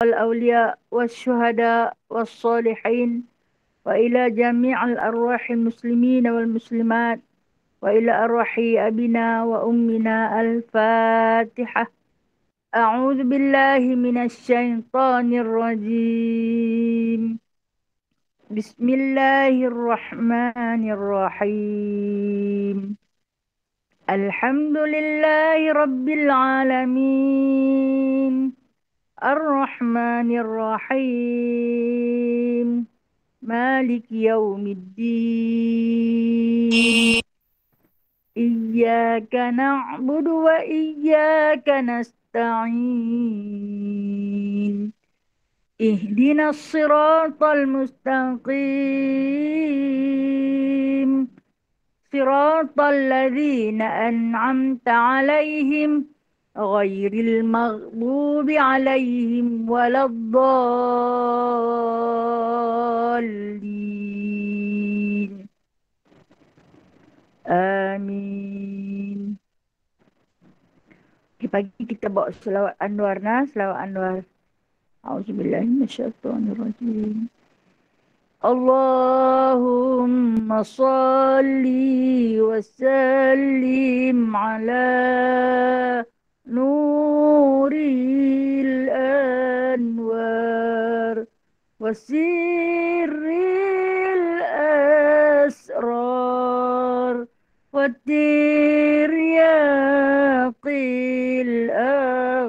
والأولياء والشهداء والصالحين، وإلى جميع الأرواح المسلمين والمسلمات، وإلى أرواح أبينا وأمنا. الفاتحة. أعوذ بالله من الشيطان الرجيم. بسم الله الرحمن الرحيم. الحمد لله رب العالمين، الرحمن الرحيم، مالك يوم الدين. إياك نعبد وإياك نستعين. اهدنا الصراط المستقيم، صراط الذين أنعمت عليهم غير المغضوب عليهم ولا الضالين. Amin. Pagi kita bawa selawat Anwar selawat Anwar. A'udzubillahi minasyaitonirrajim. Allahumma salli wa sallim ala nuril anwar wa sirril asrar wa tiryaqil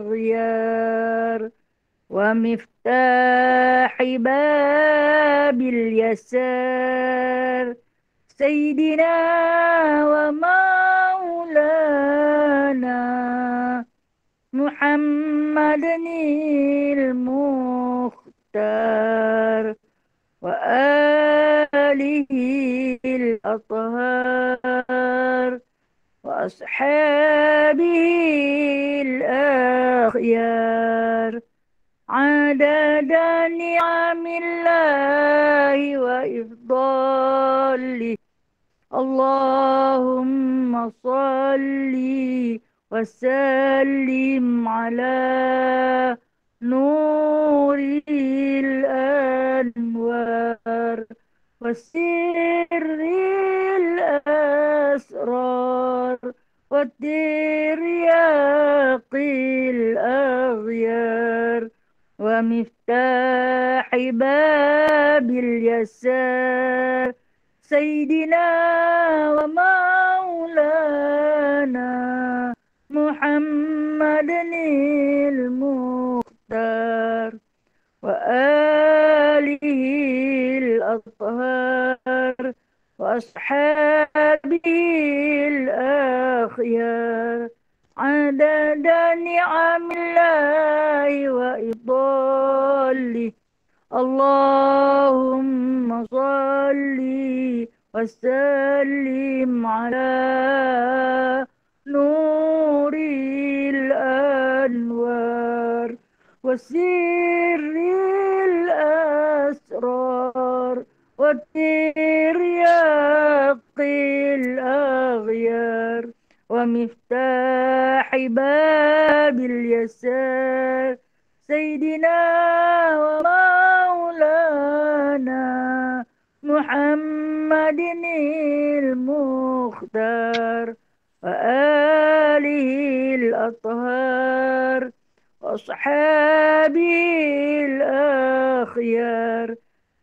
aghyar ومفتاح باب اليسار سيدنا ومولانا محمد المختار وآله الأطهار وأصحابه الأخيار عدد نعم الله وإفضاله. اللهم صل وسلم على نور الأنوار وسر الأسرار والترياق الأغيار ومفتاح باب اليسار سيدنا ومولانا محمد المختار وآله الأطهار وأصحابه الأخيار عدد نعم الله وإضاله. اللهم صل وسلم على نور الأنوار وسر الأسرار والترياق الأغيار ومفتاح باب اليسار سيدنا ومولانا محمد المختار وآله الأطهار وأصحابه الأخيار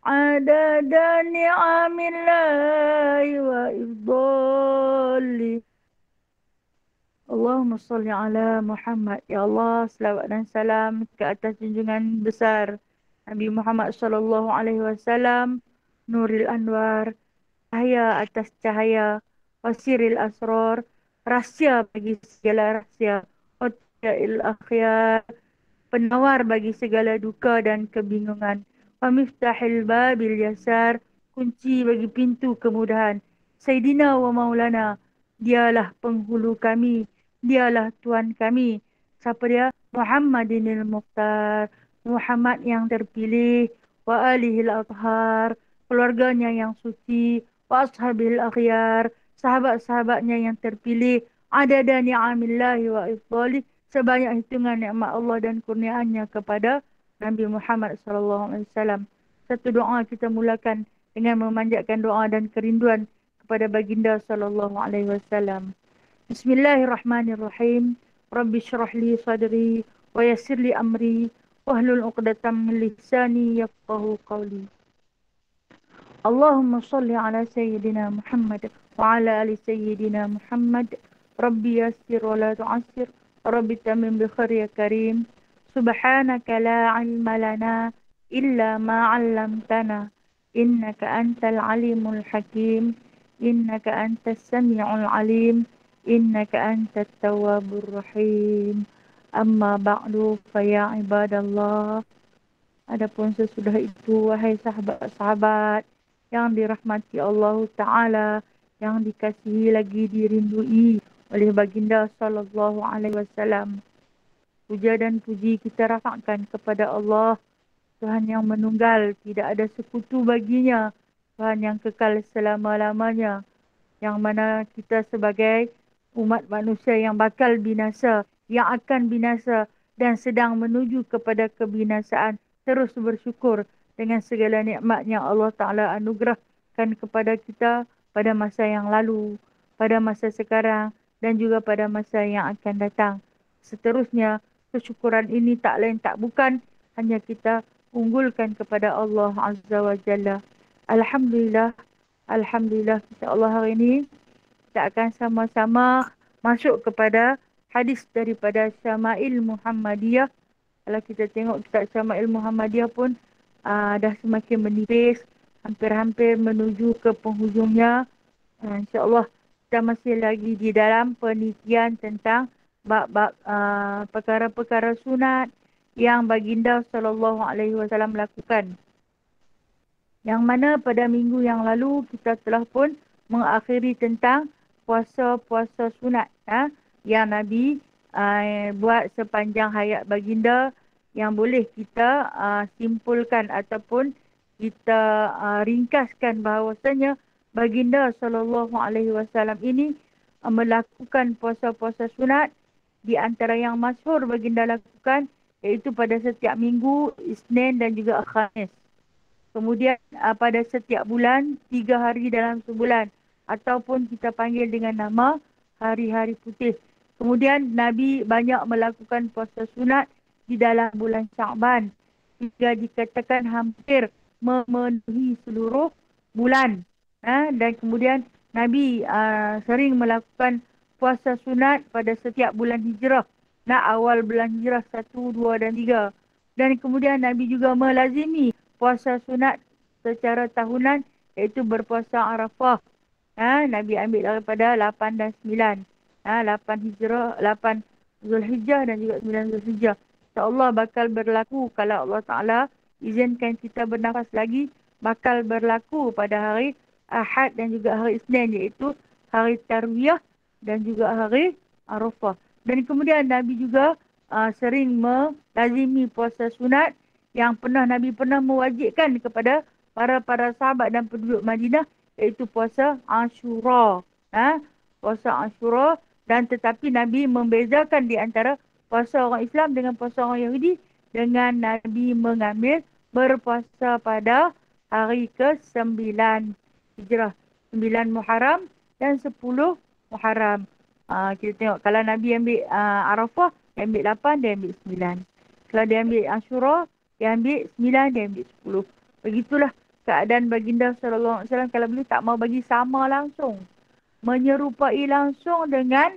عدد نعم الله وإفضاله. Allahumma salli ala Muhammad. Ya Allah, selawat dan salam ke atas junjungan besar Nabi Muhammad sallallahu alaihi wasallam, Nuril Anwar, cahaya atas cahaya, wasiril asrar, rahsia bagi segala rahsia, Hotiail akhyar, penawar bagi segala duka dan kebingungan, wa miftahil babil yasar, kunci bagi pintu kemudahan, Sayyidina wa Maulana, dialah penghulu kami, dialah Tuhan kami. Siapa dia? Muhammadinil Mukhtar, Muhammad yang terpilih, wa alihil athhar, keluarganya yang suci, wa ashabil akhyar, sahabat-sahabatnya yang terpilih, adada ni'amillahi wa ifdali, sebanyak hitungan nikmat Allah dan kurniaannya kepada Nabi Muhammad SAW. Satu doa kita mulakan dengan memanjatkan doa dan kerinduan kepada baginda SAW. Bismillahirrahmanirrahim. Rabbi syrah li sadri wa yassir li amri wahlul 'uqdatam min lisani yafqahu qawli. Allahumma salli ala sayyidina Muhammad wa ala ali sayyidina Muhammad. Rabbi yassir wa la tu'assir. Rabbi tamim bi khair ya karim. Subhanaka la ilma lana illa ma 'allamtana. Innaka antal alimul hakim. Innaka antas sami'ul alim. Innaka antat tawwabur rahim. Amma ba'du fa ya ibadallah. Adapun sesudah itu, wahai sahabat-sahabat yang dirahmati Allah Ta'ala, yang dikasihi lagi dirindui oleh baginda sallallahu alaihi wasallam. Puja dan puji kita rafakkan kepada Allah, Tuhan yang menunggal, tidak ada sekutu baginya, Tuhan yang kekal selama-lamanya, yang mana kita sebagai umat manusia yang bakal binasa, yang akan binasa dan sedang menuju kepada kebinasaan, terus bersyukur dengan segala nikmat yang Allah Ta'ala anugerahkan kepada kita pada masa yang lalu, pada masa sekarang dan juga pada masa yang akan datang. Seterusnya, kesyukuran ini tak lain tak bukan hanya kita unggulkan kepada Allah Azza wa Jalla. Alhamdulillah, Alhamdulillah, insyaAllah hari ini kita akan sama-sama masuk kepada hadis daripada Syama'il Muhammadiyah. Kalau kita tengok kitab Syama'il Muhammadiyah pun dah semakin menipis, hampir-hampir menuju ke penghujungnya. InsyaAllah kita masih lagi di dalam penelitian tentang bab-bab perkara-perkara sunat yang baginda SAW lakukan. Yang mana pada minggu yang lalu kita telah pun mengakhiri tentang puasa-puasa sunat yang Nabi buat sepanjang hayat baginda, yang boleh kita simpulkan ataupun kita ringkaskan bahawasanya baginda SAW ini melakukan puasa-puasa sunat. Di antara yang masyhur baginda lakukan iaitu pada setiap minggu, Isnin dan juga Khamis. Kemudian pada setiap bulan, 3 hari dalam sebulan, ataupun kita panggil dengan nama hari-hari putih. Kemudian Nabi banyak melakukan puasa sunat di dalam bulan Sya'ban, hingga dikatakan hampir memenuhi seluruh bulan. Dan kemudian Nabi sering melakukan puasa sunat pada setiap bulan hijrah. Awal bulan hijrah 1, 2 dan 3. Dan kemudian Nabi juga melazimi puasa sunat secara tahunan, iaitu berpuasa Arafah. Nabi ambil daripada 8 dan 9. 8 hijrah, 8 Zulhijjah dan juga 9 Zulhijjah. InsyaAllah bakal berlaku kalau Allah Ta'ala izinkan kita bernafas lagi, bakal berlaku pada hari Ahad dan juga hari Isnin, iaitu hari Tarwiyah dan juga hari Arafah. Dan kemudian Nabi juga sering melazimi puasa sunat yang Nabi pernah mewajibkan kepada para sahabat dan penduduk Madinah, iaitu puasa Ashura. Puasa Ashura, dan tetapi Nabi membezakan di antara puasa orang Islam dengan puasa orang Yahudi, dengan Nabi mengambil berpuasa pada hari ke-9 Hijrah, 9 Muharram dan 10 Muharram. Kita tengok kalau Nabi ambil Arafah, dia ambil 8, dia ambil 9. Kalau dia ambil Ashura, dia ambil 9, dia ambil 10. Begitulah keadaan baginda sallallahu alaihi wasallam. Kalau beliau tak mau bagi sama langsung, menyerupai langsung dengan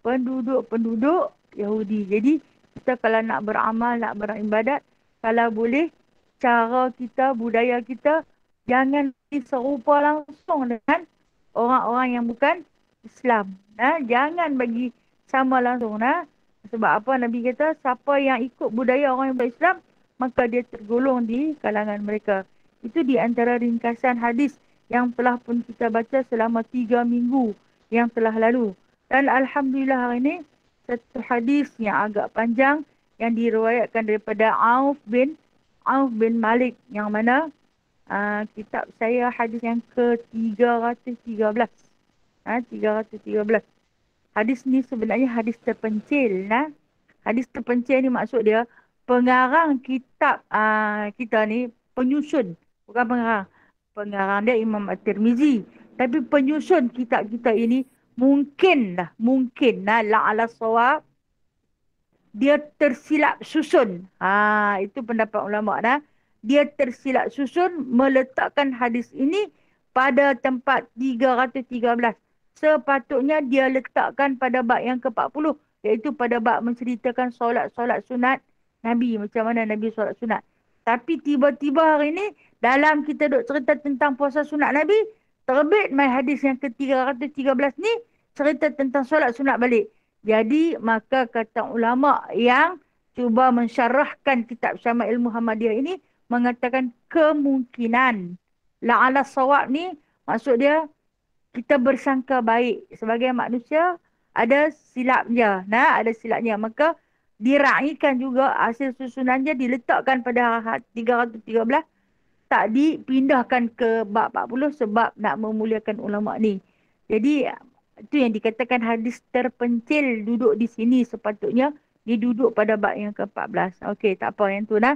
penduduk-penduduk Yahudi. Jadi kita kalau nak beramal, nak beribadat, kalau boleh cara kita, budaya kita jangan serupa langsung dengan orang-orang yang bukan Islam. Jangan bagi sama langsung. Sebab apa Nabi kata, siapa yang ikut budaya orang yang berislam, maka dia tergolong di kalangan mereka. Itu di antara ringkasan hadis yang telah pun kita baca selama 3 minggu yang telah lalu. Dan Alhamdulillah hari ini, satu hadis yang agak panjang yang diriwayatkan daripada Auf bin Malik, yang mana kitab saya hadis yang ke-313. 313. Hadis ni sebenarnya hadis terpencil. Hadis terpencil ni maksud dia pengarang kitab kita ni, penyusun, bukan pengarang. Pengarang dia Imam At-Tirmizi. Tapi penyusun kitab kita ini mungkinlah la'ala sawab, dia tersilap susun. Itu pendapat ulama dah. Dia tersilap susun meletakkan hadis ini pada tempat 313. Sepatutnya dia letakkan pada bab yang ke-40, iaitu pada bab menceritakan solat-solat sunat Nabi, macam mana Nabi solat sunat. Tapi tiba-tiba hari ini dalam kita duk cerita tentang puasa sunat Nabi, terbit mai hadis yang ke-313 ni cerita tentang solat sunat balik. Jadi maka kata ulama yang cuba mensyarahkan kitab Syama'il Muhammadiyah ini mengatakan kemungkinan la'ala sawab ni, maksud dia kita bersangka baik sebagai manusia, ada silapnya, ada silapnya, maka diraikan juga hasil susunannya diletakkan pada 313, tak dipindahkan ke bab 40 sebab nak memuliakan ulama ni. Jadi itu yang dikatakan hadis terpencil duduk di sini, sepatutnya diduduk pada bab yang ke-14. Okey, tak apa yang tu dah.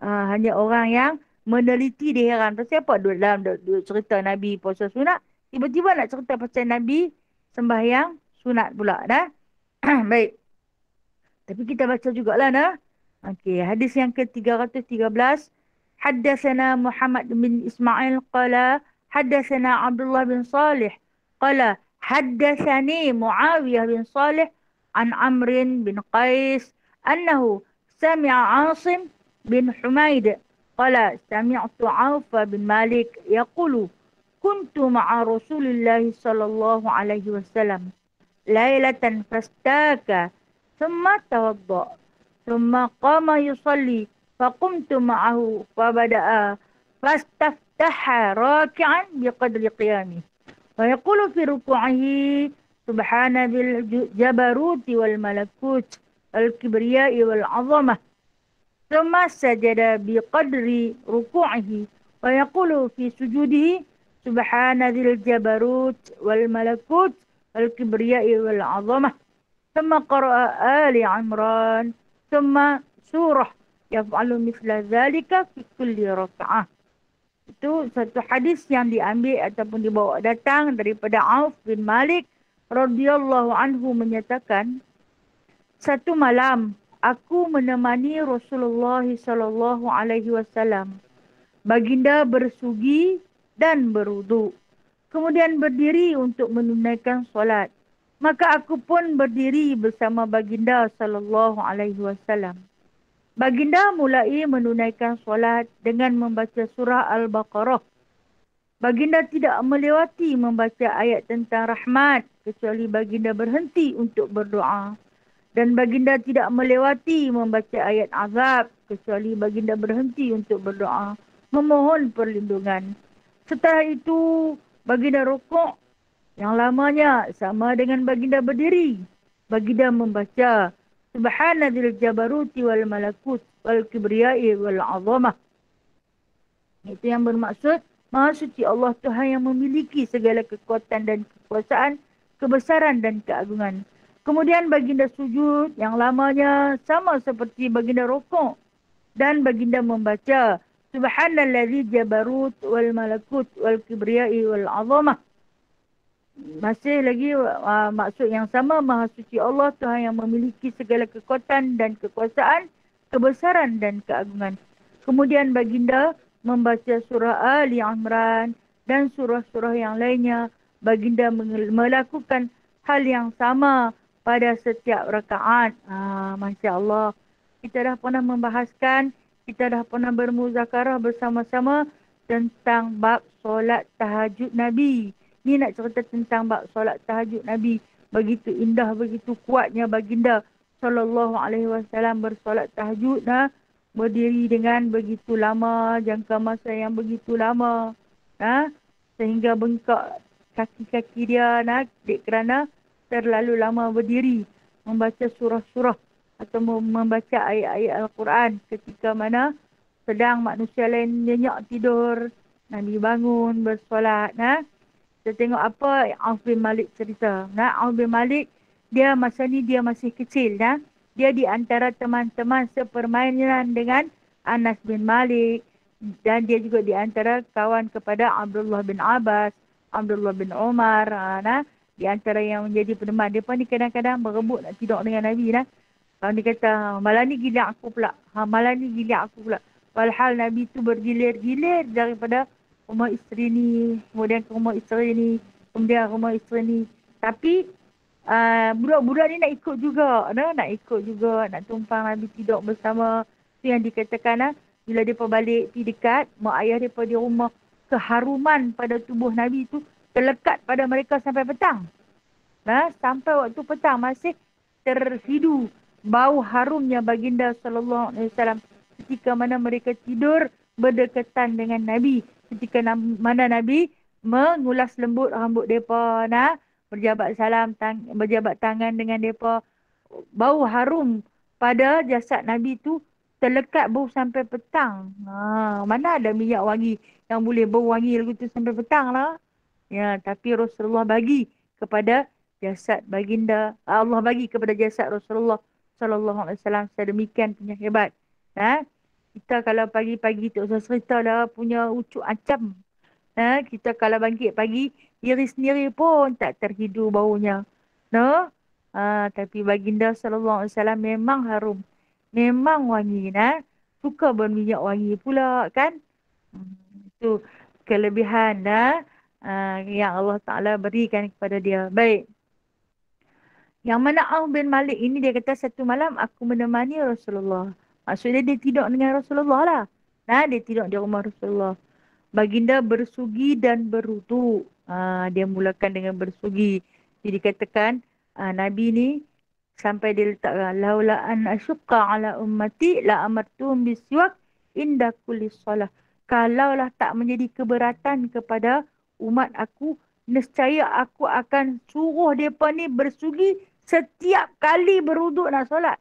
Hanya orang yang meneliti dia heran. Pasal apa dalam cerita Nabi puasa sunat, tiba-tiba nak cerita pasal Nabi sembahyang sunat pula dah. Baik. Tapi kita baca jugalah dah. Okey, hadis yang ke-313. Haddatsana Muhammad bin Ismail qala haddatsana Abdullah bin Salih qala حدثني معاوية بن صالح عن عمرو بن قيس أنه سمع عاصم بن حميد قال سمعت عوف بن مالك يقول كنت مع رسول الله صلى الله عليه وسلم ليلة فاستاك ثم توضأ ثم قام يصلي فقمت معه فبدأ فاستفتح راكعا بقدر قيامه ويقول في ركوعه سبحان ذي الجبروت والملكوت الكبرياء والعظمة ثم سجد بقدر ركوعه ويقول في سجوده سبحان ذي الجبروت والملكوت الكبرياء والعظمة ثم قرأ آل عمران ثم سورة يفعل مثل ذلك في كل ركعة. Itu satu hadis yang diambil ataupun dibawa datang daripada Auf bin Malik radhiyallahu anhu menyatakan, satu malam aku menemani Rasulullah sallallahu alaihi wasallam. Baginda bersugi dan berwuduk, kemudian berdiri untuk menunaikan solat. Maka aku pun berdiri bersama baginda sallallahu alaihi wasallam. Baginda mulai menunaikan solat dengan membaca surah Al-Baqarah. Baginda tidak melewati membaca ayat tentang rahmat kecuali baginda berhenti untuk berdoa. Dan baginda tidak melewati membaca ayat azab kecuali baginda berhenti untuk berdoa, memohon perlindungan. Setelah itu baginda rukuk yang lamanya sama dengan baginda berdiri. Baginda membaca Subhanadzil jabaruti wal malakut wal kibriyai wal azamah. Itu yang bermaksud Maha suci Allah Tuhan yang memiliki segala kekuatan dan kekuasaan, kebesaran dan keagungan. Kemudian baginda sujud yang lamanya sama seperti baginda rukuk. Dan baginda membaca Subhanallazi jabarut wal malakut wal kibriyai wal azamah. Masih lagi maksud yang sama, Maha suci Allah Tuhan yang memiliki segala kekuatan dan kekuasaan, kebesaran dan keagungan. Kemudian baginda membaca surah Ali Imran dan surah-surah yang lainnya. Baginda melakukan hal yang sama pada setiap rakaat. Masya Allah. Kita dah pernah membahaskan, kita dah pernah bermuzakarah bersama-sama tentang bab solat tahajud Nabi. Ni nak cerita tentang bab solat tahajud Nabi. Begitu indah, begitu kuatnya baginda sallallahu alaihi wasallam bersolat tahajud, berdiri dengan begitu lama, jangka masa yang begitu lama, sehingga bengkak kaki-kaki dia, kerana terlalu lama berdiri membaca surah-surah atau membaca ayat-ayat Al-Quran ketika mana sedang manusia lain nyenyak tidur, Nabi bangun bersolat. Kita tengok apa Auf bin Malik cerita. Auf bin Malik, dia masa ni dia masih kecil. Dia di antara teman-teman sepermainan dengan Anas bin Malik. Dan dia juga di antara kawan kepada Abdullah bin Abbas, Abdullah bin Umar. Nah, di antara yang menjadi peneman. Mereka ni kadang-kadang berebut nak tidur dengan Nabi. Nah. Kalau dia kata, malam ni gila aku pula. Malam ni gila aku pula. Walhal Nabi tu bergilir-gilir daripada rumah isteri ni. Kemudian ke rumah isteri ni. Kemudian ke rumah isteri ni. Tapi budak-budak ni nak ikut juga. Nak ikut juga. Nak tumpang Nabi tidur bersama. Itu yang dikatakan. Bila mereka balik pergi dekat. Mak ayah mereka di rumah. Keharuman pada tubuh Nabi tu terlekat pada mereka sampai petang. Sampai waktu petang masih terhidu bau harumnya baginda sallallahu alaihi wasallam ketika mana mereka tidur berdekatan dengan Nabi, ketika mana Nabi mengulas lembut rambut depa, berjabat salam, berjabat tangan dengan depa. Bau harum pada jasad Nabi tu terlekat bau sampai petang. Mana ada minyak wangi yang boleh bau wangi lagu tu sampai petang lah. Ya, tapi Rasulullah bagi kepada jasad baginda, Allah bagi kepada jasad Rasulullah sallallahu alaihi wasallam sedemikian punya hebat. Kita kalau pagi-pagi tak usah cerita dah punya ucuk acam. Kita kalau bangkit pagi, diri sendiri pun tak terhidu baunya. Tapi baginda sallallahu alaihi wasallam memang harum. Memang wangi. Suka berminyak wangi pula kan. Itu kelebihan yang Allah Ta'ala berikan kepada dia. Baik. Yang mana Auf bin Malik ini dia kata satu malam aku menemani Rasulullah. Maksudnya dia tidur dengan Rasulullah lah. Dia tidur di rumah Rasulullah. Baginda bersugi dan berwudu. Dia mulakan dengan bersugi. Jadi dikatakan Nabi ni sampai dia letakkan laula an asyqa ala ummati la amartuhum bisiwak inda kulli solah. Kalaulah tak menjadi keberatan kepada umat aku, nescaya aku akan suruh mereka ni bersugi setiap kali berwuduk nak solat.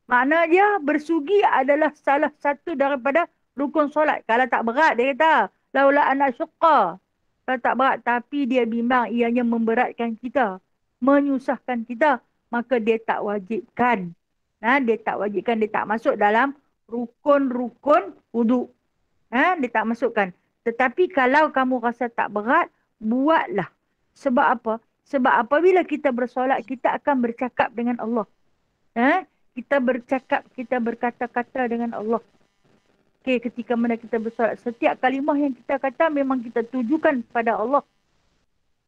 Maknanya bersugi adalah salah satu daripada rukun solat. Kalau tak berat dia kata, laula an asyqa. Kalau tak berat tapi dia bimbang ianya memberatkan kita, menyusahkan kita, maka dia tak wajibkan. Dia tak wajibkan, dia tak masuk dalam rukun-rukun wuduk. Dia tak masukkan. Tetapi kalau kamu rasa tak berat, buatlah. Sebab apa? Sebab apabila kita bersolat, kita akan bercakap dengan Allah. Kita bercakap, kita berkata-kata dengan Allah. Ketika mana kita bersolat, setiap kalimah yang kita kata memang kita tujukan kepada Allah.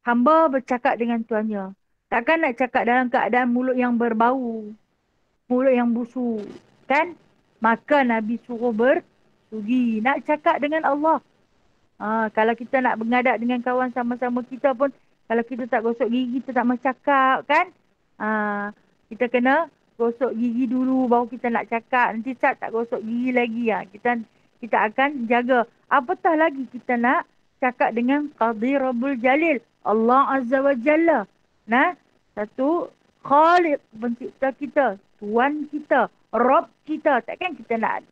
Hamba bercakap dengan Tuannya. Takkan nak cakap dalam keadaan mulut yang berbau. Mulut yang busuk. Kan? Maka Nabi suruh bersugi. Nak cakap dengan Allah. Kalau kita nak mengadap dengan kawan sama-sama kita pun, kalau kita tak gosok gigi, kita tak mau cakap. Kan? Kita kena gosok gigi dulu baru kita nak cakap. Nanti tak gosok gigi lagi. Kita akan jaga. Apatah lagi kita nak cakap dengan Qadhi Rabbul Jalil. Allah Azza wa Jalla. Satu Khaliq pencipta kita. Tuan kita. Rabb kita. Takkan kita nak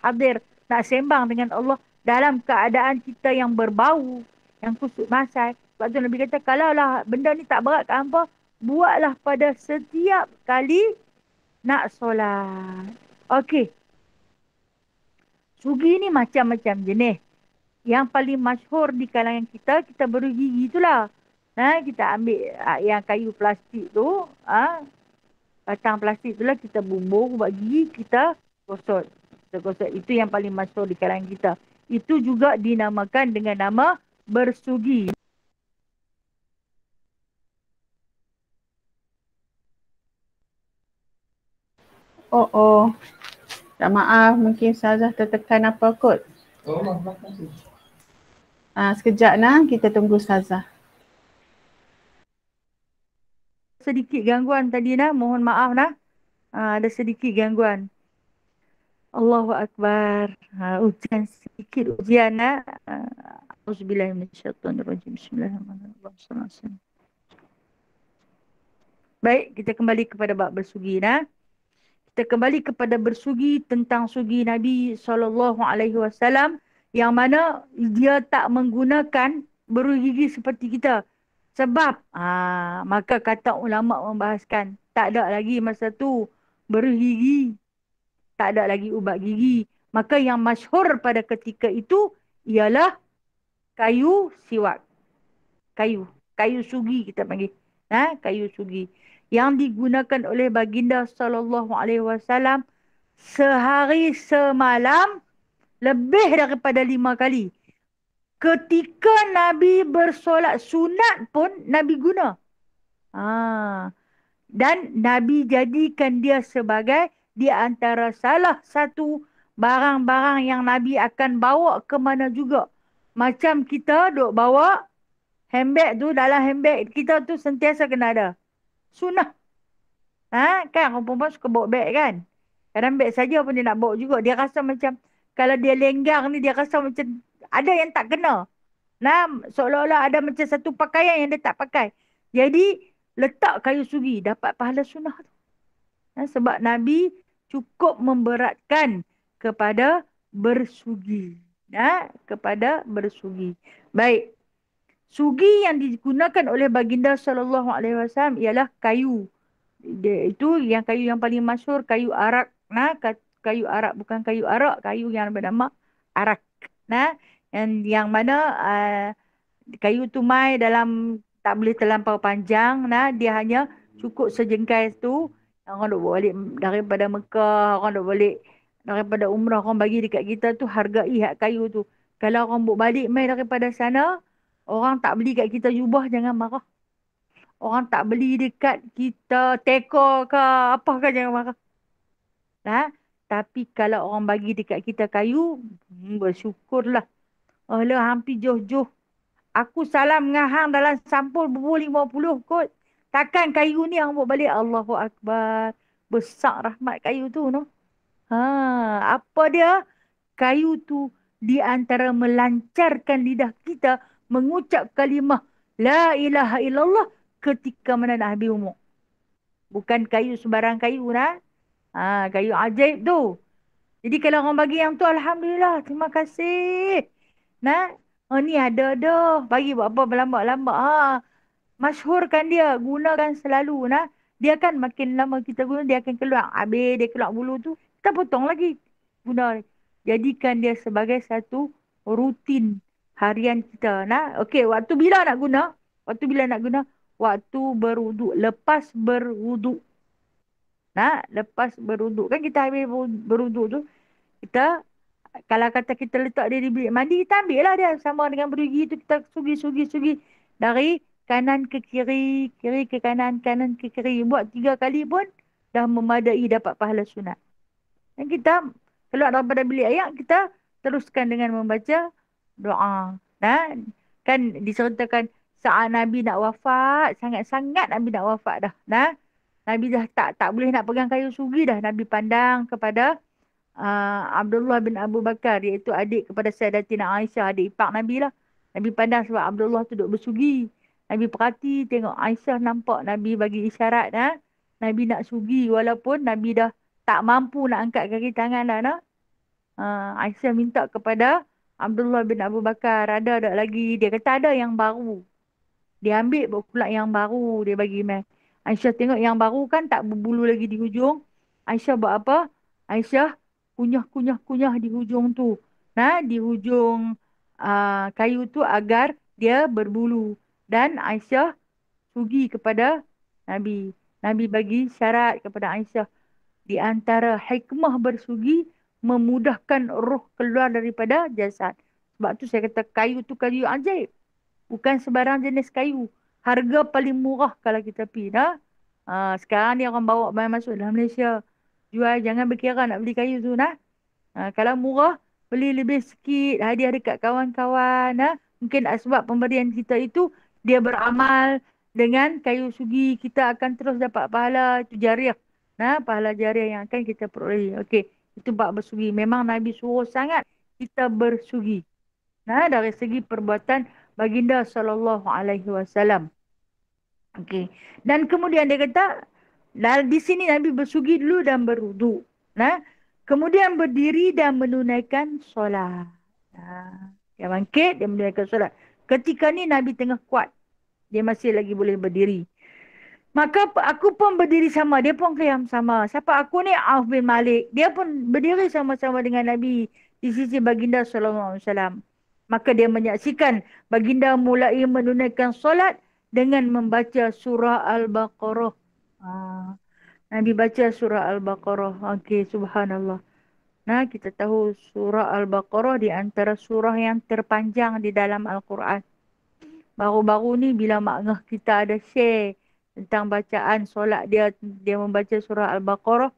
hadir, nak sembang dengan Allah dalam keadaan kita yang berbau. Yang kusut masai. Sebab tu Nabi kata, kalaulah benda ni tak berat ke hampa, buatlah pada setiap kali nak solat. Okey. Sugi ni macam-macam jenis. Yang paling masyhur di kalangan kita, kita baru gigi itulah. Kita ambil yang kayu plastik tu. Batang plastik itulah kita bumbung buat gigi, kita gosok. Kita gosok. Itu yang paling masyhur di kalangan kita. Itu juga dinamakan dengan nama bersugi. Oh. Tak maaf, mungkin Ustazah tertekan apa kot. Sekejap kita tunggu Ustazah. Sedikit gangguan tadi mohon maaf ada sedikit gangguan. Allahu Akbar. Ujian sedikit ujian Auzubillahi minasyaitonirrajim. Bismillahirrahmanirrahim. Baik, kita kembali kepada bab bersugi Kita kembali kepada bersugi tentang sugi Nabi SAW yang mana dia tak menggunakan beru gigi seperti kita. Sebab maka kata ulama membahaskan tak ada lagi masa tu bergigi. Tak ada lagi ubat gigi. Maka yang masyhur pada ketika itu ialah kayu siwak. Kayu. Kayu sugi kita panggil. Kayu sugi. Yang digunakan oleh baginda sallallahu alaihi wasallam sehari semalam lebih daripada 5 kali. Ketika Nabi bersolat sunat pun Nabi guna. Dan Nabi jadikan dia sebagai di antara salah satu barang-barang yang Nabi akan bawa ke mana juga. Macam kita duk bawa handbag tu, dalam handbag kita tu sentiasa kena ada. Sunnah. Kan orang perempuan suka bawa beg kan. Kadang beg saja pun dia nak bawa juga. Dia rasa macam, kalau dia lenggang ni, dia rasa macam ada yang tak kena. Seolah-olah ada macam satu pakaian yang dia tak pakai. Jadi, letak kayu sugi, dapat pahala sunnah tu. Sebab Nabi cukup memberatkan kepada bersugi. Kepada bersugi. Baik. Sugi yang digunakan oleh baginda sallallahu alaihi wasallam ialah kayu. Itu yang kayu yang paling masyhur, kayu arak. Kayu arak, bukan kayu arak, kayu yang bernama arak. Yang mana kayu tumai dalam tak boleh terlampau panjang. Dia hanya cukup sejengkal tu. Orang duk balik daripada Mekah, orang duk balik daripada umrah, orang bagi dekat kita tu, hargai hak kayu tu. Kalau orang buk balik mai daripada sana, orang tak beli kat kita jubah, jangan marah. Orang tak beli dekat kita teko ke apa ke, jangan marah. Tapi kalau orang bagi dekat kita kayu, bersyukurlah. Alah, hampir joh-joh. Aku salam ngahang dalam sampul bubur 50 kot. Takkan kayu ni yang buat balik. Allahu Akbar. Besar rahmat kayu tu, no? Apa dia? Kayu tu di antara melancarkan lidah kita mengucap kalimah La ilaha illallah ketika mana nak habis umur. Bukan kayu sembarang kayu, kayu ajaib tu. Jadi kalau orang bagi yang tu, alhamdulillah, terima kasih. Ni ada dah. Bagi buat apa berlambak-lambak. Masyhurkan dia, gunakan selalu. Dia kan makin lama kita guna, dia akan keluar. Habis dia keluar bulu tu, kita potong lagi. Guna. Jadikan dia sebagai satu rutin harian kita. Okey, waktu bila nak guna? Waktu bila nak guna? Waktu berwuduk. Lepas berwuduk. Lepas berwuduk. Kan kita habis berwuduk tu, kita, kalau kata kita letak dia di bilik mandi, kita ambil lah dia. Sama dengan bergigi tu, kita sugi. Dari kanan ke kiri, kiri ke kanan, kanan ke kiri. Buat 3 kali pun dah memadai dapat pahala sunat. Dan kita keluar daripada bilik air, kita teruskan dengan membaca doa. Kan disertakan saat Nabi nak wafat, sangat-sangat Nabi nak wafat dah. Nabi dah tak boleh nak pegang kayu sugi dah. Nabi pandang kepada Abdullah bin Abu Bakar, iaitu adik kepada Sayyidatina Aisyah, adik ipar Nabi lah. Nabi pandang sebab Abdullah tu duduk bersugi. Nabi perhati, tengok Aisyah nampak Nabi bagi isyarat. Nabi nak sugi walaupun Nabi dah tak mampu nak angkat kaki tangan dah. Aisyah minta kepada Abdullah bin Abu Bakar, ada lagi? Dia kata ada yang baru. Dia ambil pula yang baru, dia bagi mai. Aisyah tengok yang baru kan tak berbulu lagi di hujung. Aisyah buat apa? Aisyah kunyah di hujung tu. Di hujung kayu tu agar dia berbulu. Dan Aisyah sugi kepada Nabi. Nabi bagi syarat kepada Aisyah. Di antara hikmah bersugi, memudahkan roh keluar daripada jasad. Sebab tu saya kata kayu tu kayu ajaib. Bukan sebarang jenis kayu. Harga paling murah kalau kita pergi. Sekarang ni orang bawa barang masuk dalam Malaysia. Jual, jangan berkira nak beli kayu tu. Kalau murah, beli lebih sikit. Hadiah dekat kawan-kawan. Mungkin sebab pemberian kita itu, dia beramal dengan kayu sugi. Kita akan terus dapat pahala. Itu jariah. Pahala jariah yang akan kita peroleh. Okey, itu bab bersugi. Memang Nabi suruh sangat kita bersugi. Dari segi perbuatan baginda sallallahu alaihi wasallam. Okey. Dan kemudian dia kata, di sini Nabi bersugi dulu dan berwuduk. Kemudian berdiri dan menunaikan solat. Dia bangkit, dia menunaikan solat. Ketika ni Nabi tengah kuat. Dia masih lagi boleh berdiri. Maka aku pun berdiri sama, dia pun qiyam sama. Siapa aku ni? Auf bin Malik. Dia pun berdiri sama-sama dengan Nabi di sisi baginda sallallahu alaihi wasallam. Maka dia menyaksikan baginda mulai menunaikan solat dengan membaca surah Al-Baqarah. Ah, Nabi baca surah Al-Baqarah. Okey, subhanallah. Nah, kita tahu surah Al-Baqarah di antara surah yang terpanjang di dalam Al-Quran. Baru-baru ni bila mak ngah kita ada share tentang bacaan solat dia membaca surah Al-Baqarah,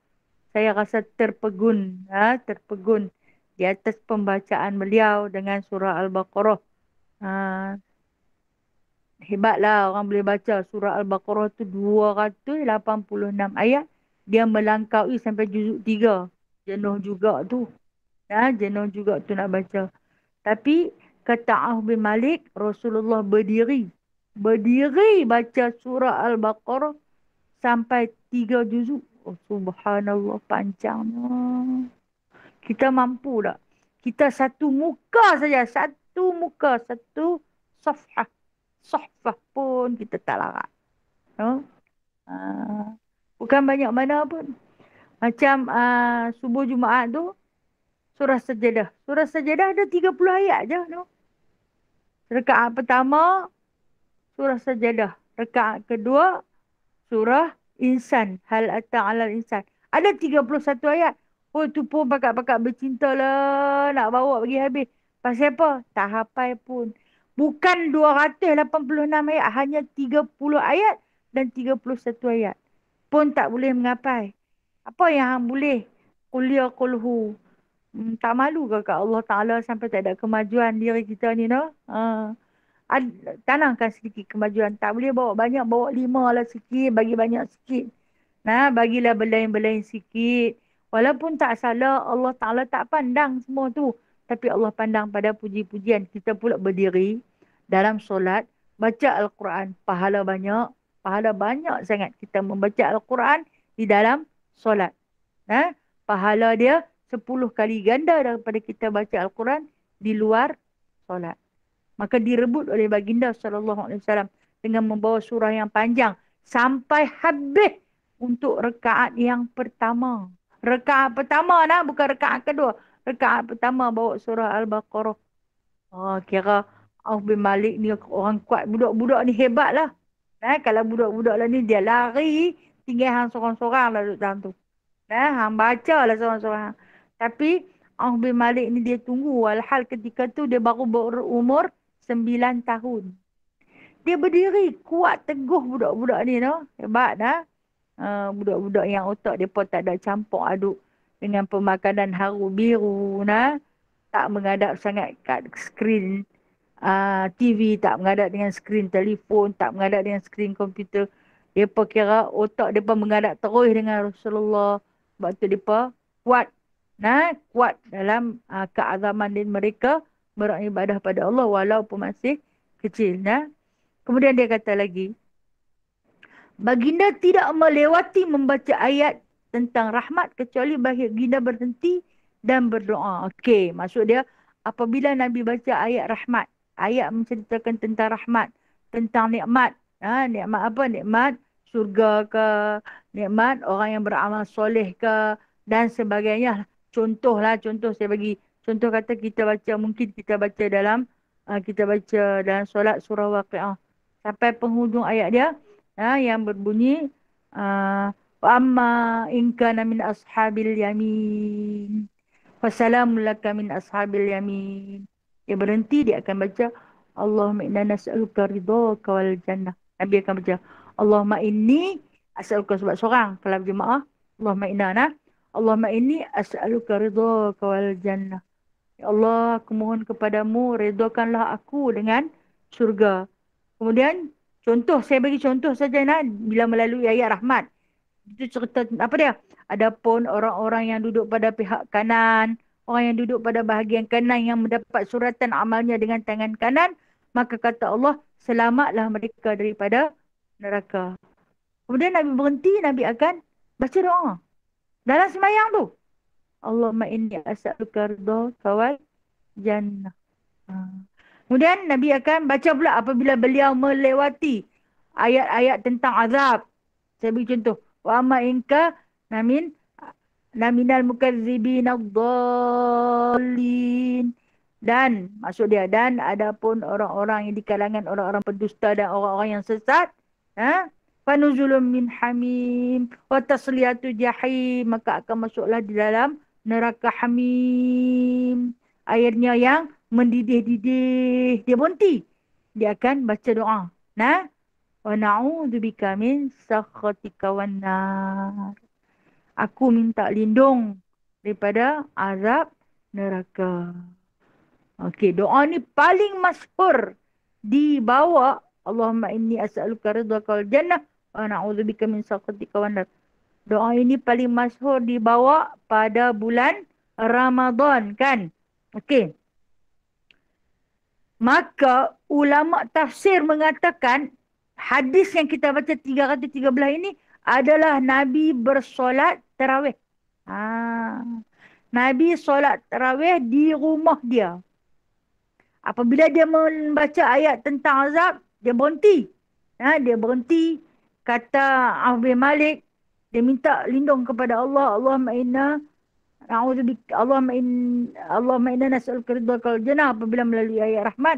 saya rasa terpegun, terpegun di atas pembacaan beliau dengan surah Al-Baqarah. Ha, hebatlah orang boleh baca surah Al-Baqarah tu 286 ayat. Dia melangkaui sampai juzuk 3. Jenuh juga tu. Jenuh juga tu nak baca. Tapi kata Auf bin Malik, Rasulullah berdiri. Berdiri baca surah Al-Baqarah sampai 3 juzuk. Oh, subhanallah, panjangnya. Kita mampu tak? Kita satu muka saja. Satu muka. Satu safhah. Safhah pun kita tak larat. No? Bukan banyak mana pun. Macam subuh Jumaat tu, surah Sajadah. Surah Sajadah ada 30 ayat je. No? Rekaat pertama, surah Sajadah. Rekaat kedua, surah Insan. Hal Ata'alal Insan. Ada 31 ayat. Oh, tu pun pakat-pakat bercinta lah. Nak bawa bagi habis. Pasal apa? Tak hafal pun. Bukan 286 ayat. Hanya 30 ayat dan 31 ayat. Pun tak boleh mengapai. Apa yang hang boleh? Kuliah kulhu. Tak malu ke kat Allah Ta'ala sampai tak ada kemajuan diri kita ni, no? Tanangkan sedikit kemajuan. Tak boleh bawa banyak, bawa 5 lah sikit, bagi banyak sikit. Nah, bagilah belain-belain sikit. Walaupun tak salah, Allah Ta'ala tak pandang semua tu. Tapi Allah pandang pada puji-pujian. Kita pula berdiri dalam solat, baca Al-Quran. Pahala banyak. Pahala banyak sangat kita membaca Al-Quran di dalam solat. Pahala dia 10 kali ganda daripada kita baca Al-Quran di luar solat. Maka direbut oleh baginda sallallahu alaihi wasallam dengan membawa surah yang panjang sampai habis untuk rekaat yang pertama. Rekaat pertama bukan rekaat kedua. Rekaat pertama bawa surah Al-Baqarah. Kira Auf bin Malik ni orang kuat. Budak-budak ni hebat lah. Kalau budak-budak lah ni dia lari, tinggal hang sorang-sorang lah duduk dalam tu. Hang baca lah sorang-sorang. Tapi Auf bin Malik ni dia tunggu. Walhal ketika tu dia baru berumur 9 tahun. Dia berdiri kuat teguh budak-budak ni, no? Hebat dah. Budak-budak yang otak dia pun tak ada campur aduk dengan pemakanan haru biru, nah. Tak menghadap sangat kat skrin TV, tak menghadap dengan skrin telefon, tak menghadap dengan skrin komputer. Dia pun kira otak dia pun menghadap terus dengan Rasulullah. Sebab tu dia pun kuat. Kuat dalam keazaman din mereka beribadah pada Allah walaupun masih kecil. Kemudian dia kata lagi, baginda tidak melewati membaca ayat tentang rahmat kecuali baginda berhenti dan berdoa. Okey, maksud dia apabila Nabi baca ayat rahmat, ayat menceritakan tentang rahmat, tentang nikmat. Nikmat apa? Nikmat syurga ke, nikmat orang yang beramal soleh ke dan sebagainya. Contoh saya bagi contoh, kata kita baca, mungkin kita baca dalam solat surah Waqiah sampai penghujung ayat dia yang berbunyi wa amma in kana min ashabil yamin fasalamun laka min ashabil yamin. Dia berhenti, dia akan baca Allahumma inna nas'aluka ridhaka wal jannah. Nabi akan baca Allahumma inni as'aluka, sebab seorang kalau berjemaah Allahumma inni as'aluka ridhaka wal jannah. Ya Allah, aku mohon kepadamu, redakanlah aku dengan syurga. Kemudian contoh, saya bagi contoh saja bila melalui ayat rahmat. Itu cerita apa dia? Adapun orang-orang yang duduk pada pihak kanan, orang yang duduk pada bahagian kanan yang mendapat suratan amalnya dengan tangan kanan, maka kata Allah, selamatlah mereka daripada neraka. Kemudian Nabi berhenti, Nabi akan baca doa. Dalam sembahyang tu. Allahumma inni as'aluka ridhaka wal jannah. Kemudian Nabi akan baca pula apabila beliau melewati ayat-ayat tentang azab. Saya beri contoh. Wa amma inka namin naminal mukazzibin ad-dallin. Dan maksud dia, dan adapun orang-orang yang di kalangan orang-orang pendusta dan orang-orang yang sesat, ha? Fanuzulun min hamim wa tasliyatu jahim, maka akan masuklah di dalam neraka hamim. Airnya yang mendidih-didih, dia berhenti. Dia akan baca doa. Nah, wa na'udzubika min sakhatika wan nar. Aku minta lindung daripada azab neraka. Okey, doa ni paling masyhur dibawa. Allahumma inni as'aluka ridhaka wal jannah wa na'udzubika min sakhatika wan nar. Doa ini paling masyhur dibawa pada bulan Ramadan kan. Okey. Maka ulama tafsir mengatakan hadis yang kita baca 313 ini adalah Nabi bersolat tarawih. Ha. Nabi solat tarawih di rumah dia. Apabila dia membaca ayat tentang azab, dia berhenti. Ha, dia berhenti. Kata Auf bin Malik, dia minta lindung kepada Allah. Allahumma inna Allahumma inna nas'aluka ridhaka wal jannah apabila melalui ayat rahmat,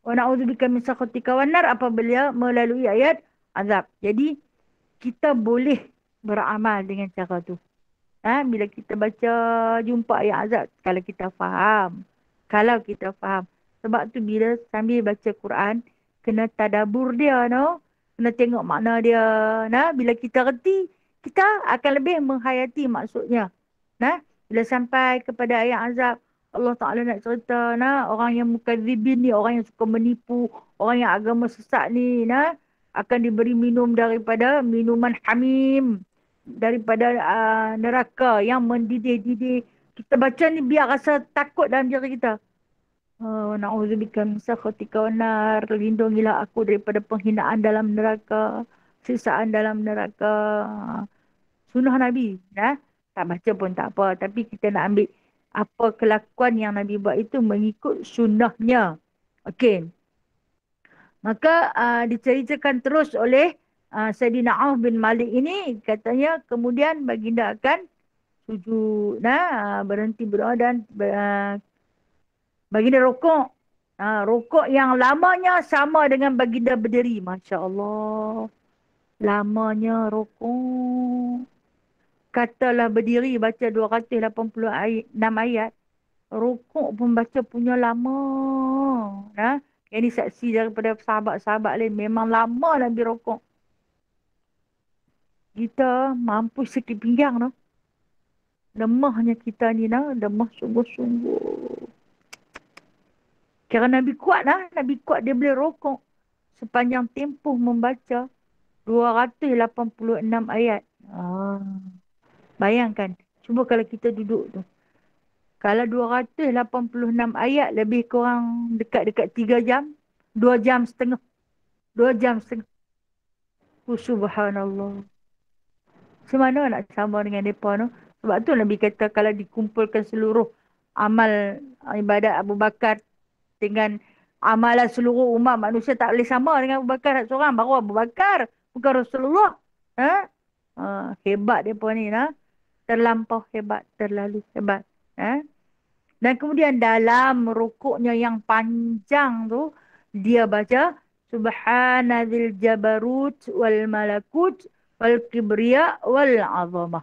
wa na'udzubika min sakhatika wan nar apabila melalui ayat azab. Jadi kita boleh beramal dengan cara tu. Ha, bila kita baca jumpa ayat azab, kalau kita faham. Kalau kita faham. Sebab tu bila sambil baca Quran, kena tadabbur dia, no? Kena tengok makna dia. Nah, bila kita reti, kita akan lebih menghayati maksudnya. Nah, bila sampai kepada ayat azab, Allah Ta'ala nak cerita, nah, orang yang mukadzibin ni, orang yang suka menipu, orang yang agama sesat ni, nah, akan diberi minum daripada minuman hamim, daripada neraka yang mendidih-didih. Kita baca ni biar rasa takut dalam diri kita. Na'udzubika min sakhatika wan nar. Lindungilah aku daripada penghinaan dalam neraka, siksaan dalam neraka. Sunnah Nabi, nah. Tak baca pun tak apa, tapi kita nak ambil apa kelakuan yang Nabi buat itu mengikut sunnahnya. Okey. Maka diceritakan terus oleh Sayyidina Auf bin Malik ini, katanya kemudian baginda akan sujud, nah, berhenti berdoa dan baginda rokok. Rokok yang lamanya sama dengan baginda berdiri. Masya Allah. Lamanya rokok. Katalah berdiri baca 286 ayat. Rokok pun baca punya lama. Nah, yang ini saksi daripada sahabat-sahabat lain. Memang lama Nabi rokok. Kita mampu sikit pinggang, no? Lemahnya kita ni, no? Lemah sungguh-sungguh. Kira Nabi kuat, nah? Nabi kuat dia boleh rokok sepanjang tempoh membaca 286 ayat. Bayangkan. Cuba kalau kita duduk tu. Kalau 286 ayat lebih kurang dekat-dekat 3 jam. 2 jam setengah. 2 jam setengah. Subhanallah. Macam mana nak sama dengan mereka, no? Sebab tu Nabi kata kalau dikumpulkan seluruh amal ibadat Abu Bakar dengan amalan seluruh umat manusia, tak boleh sama dengan Abu Bakar seorang. Baru Abu Bakar, bukan Rasulullah. Ha? Hebat mereka ni, nah. Terlampau hebat, terlalu hebat. Dan kemudian dalam rukuknya yang panjang tu, dia baca Subhanadzil jabarut wal malakut wal kibriya wal azamah.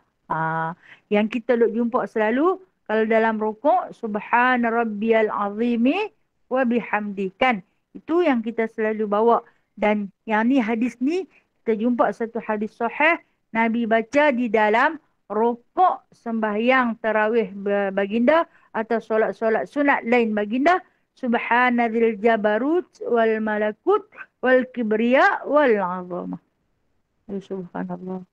Yang kita jumpa selalu kalau dalam rukuk, Subhan rabbiyal azimi wa bihamdi. Kan? Itu yang kita selalu bawa. Dan yang ni hadis ni, kita jumpa satu hadis sahih, Nabi baca di dalam rokok sembahyang tarawih baginda atau solat-solat sunat lain baginda, Subhanadzil jabarut wal malakut wal kibriya wal azamah. Subhanallah.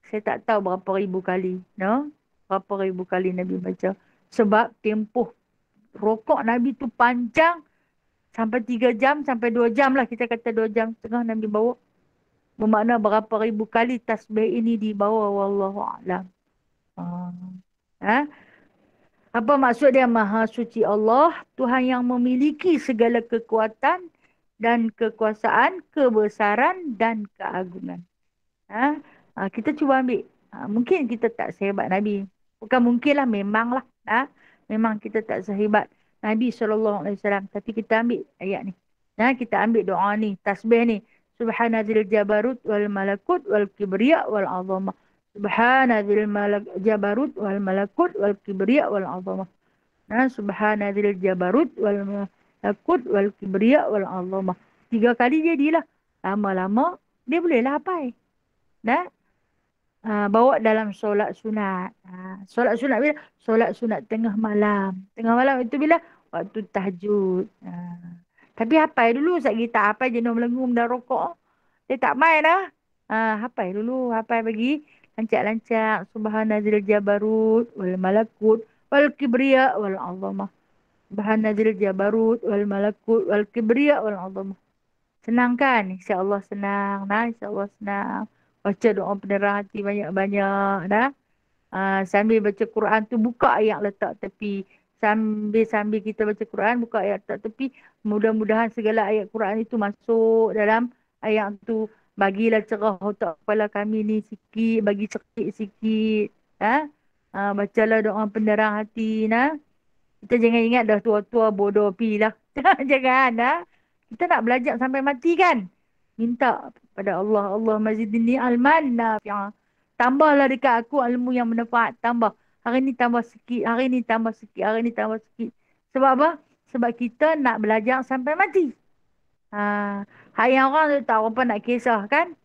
Saya tak tahu berapa ribu kali, no? Berapa ribu kali Nabi baca. Sebab tempoh rokok Nabi tu panjang sampai 3 jam, sampai 2 jam lah, kita kata 2 jam setengah Nabi bawa. Bermakna berapa ribu kali tasbih ini dibawa, wallahu a'lam. Apa maksud dia? Maha suci Allah, Tuhan yang memiliki segala kekuatan dan kekuasaan, kebesaran dan keagungan. Ha? Kita cuba ambil. Mungkin kita tak sehebat Nabi. Bukan mungkin lah, memang lah. Memang kita tak sehebat Nabi SAW. Tapi kita ambil ayat ni. Kita ambil doa ni, tasbih ni. Subhanadzil jabarut wal malakut wal kibriya wal azamah. Subhanadzil jabarut wal malakut wal kibriya wal azamah. Subhanadzil jabarut wal malakut wal kibriya wal azamah. 3 kali jadilah. Lama-lama dia bolehlah hafal. Bawa dalam solat sunat. Solat sunat bila? Solat sunat tengah malam. Tengah malam itu bila? Waktu tahajud. Tapi hafal dulu. Sekali tak hafal jenuh melengum dah rokok. Dia tak main dah. Hafal dulu. Hafal bagi lancak-lancak. Subhanazil jabarut wal malakut wal kibriya wal azamah. Subhanazil jabarut wal malakut wal kibriya wal azamah. Senang kan? InsyaAllah senang. InsyaAllah senang. Baca doa penerang hati banyak-banyak. Sambil baca Quran tu buka ayat letak tepi. Sambil kita baca Quran buka ayat letak tepi. Mudah-mudahan segala ayat Quran itu masuk dalam ayat tu. Bagilah cerah otak kepala kami ni sikit. Bagi cekik sikit. Bacalah doa penerang hati. Kita jangan ingat dah tua-tua bodoh pi lah. Jangan. Kita nak belajar sampai mati kan? Minta pada Allah. Allah mazidni alman nafi'ah. Tambahlah dekat aku ilmu yang bermanfaat. Tambah. Hari ni tambah sikit. Hari ni tambah sikit. Hari ni tambah sikit. Sebab apa? Sebab kita nak belajar sampai mati. Hari orang tu tak apa nak kisah kan?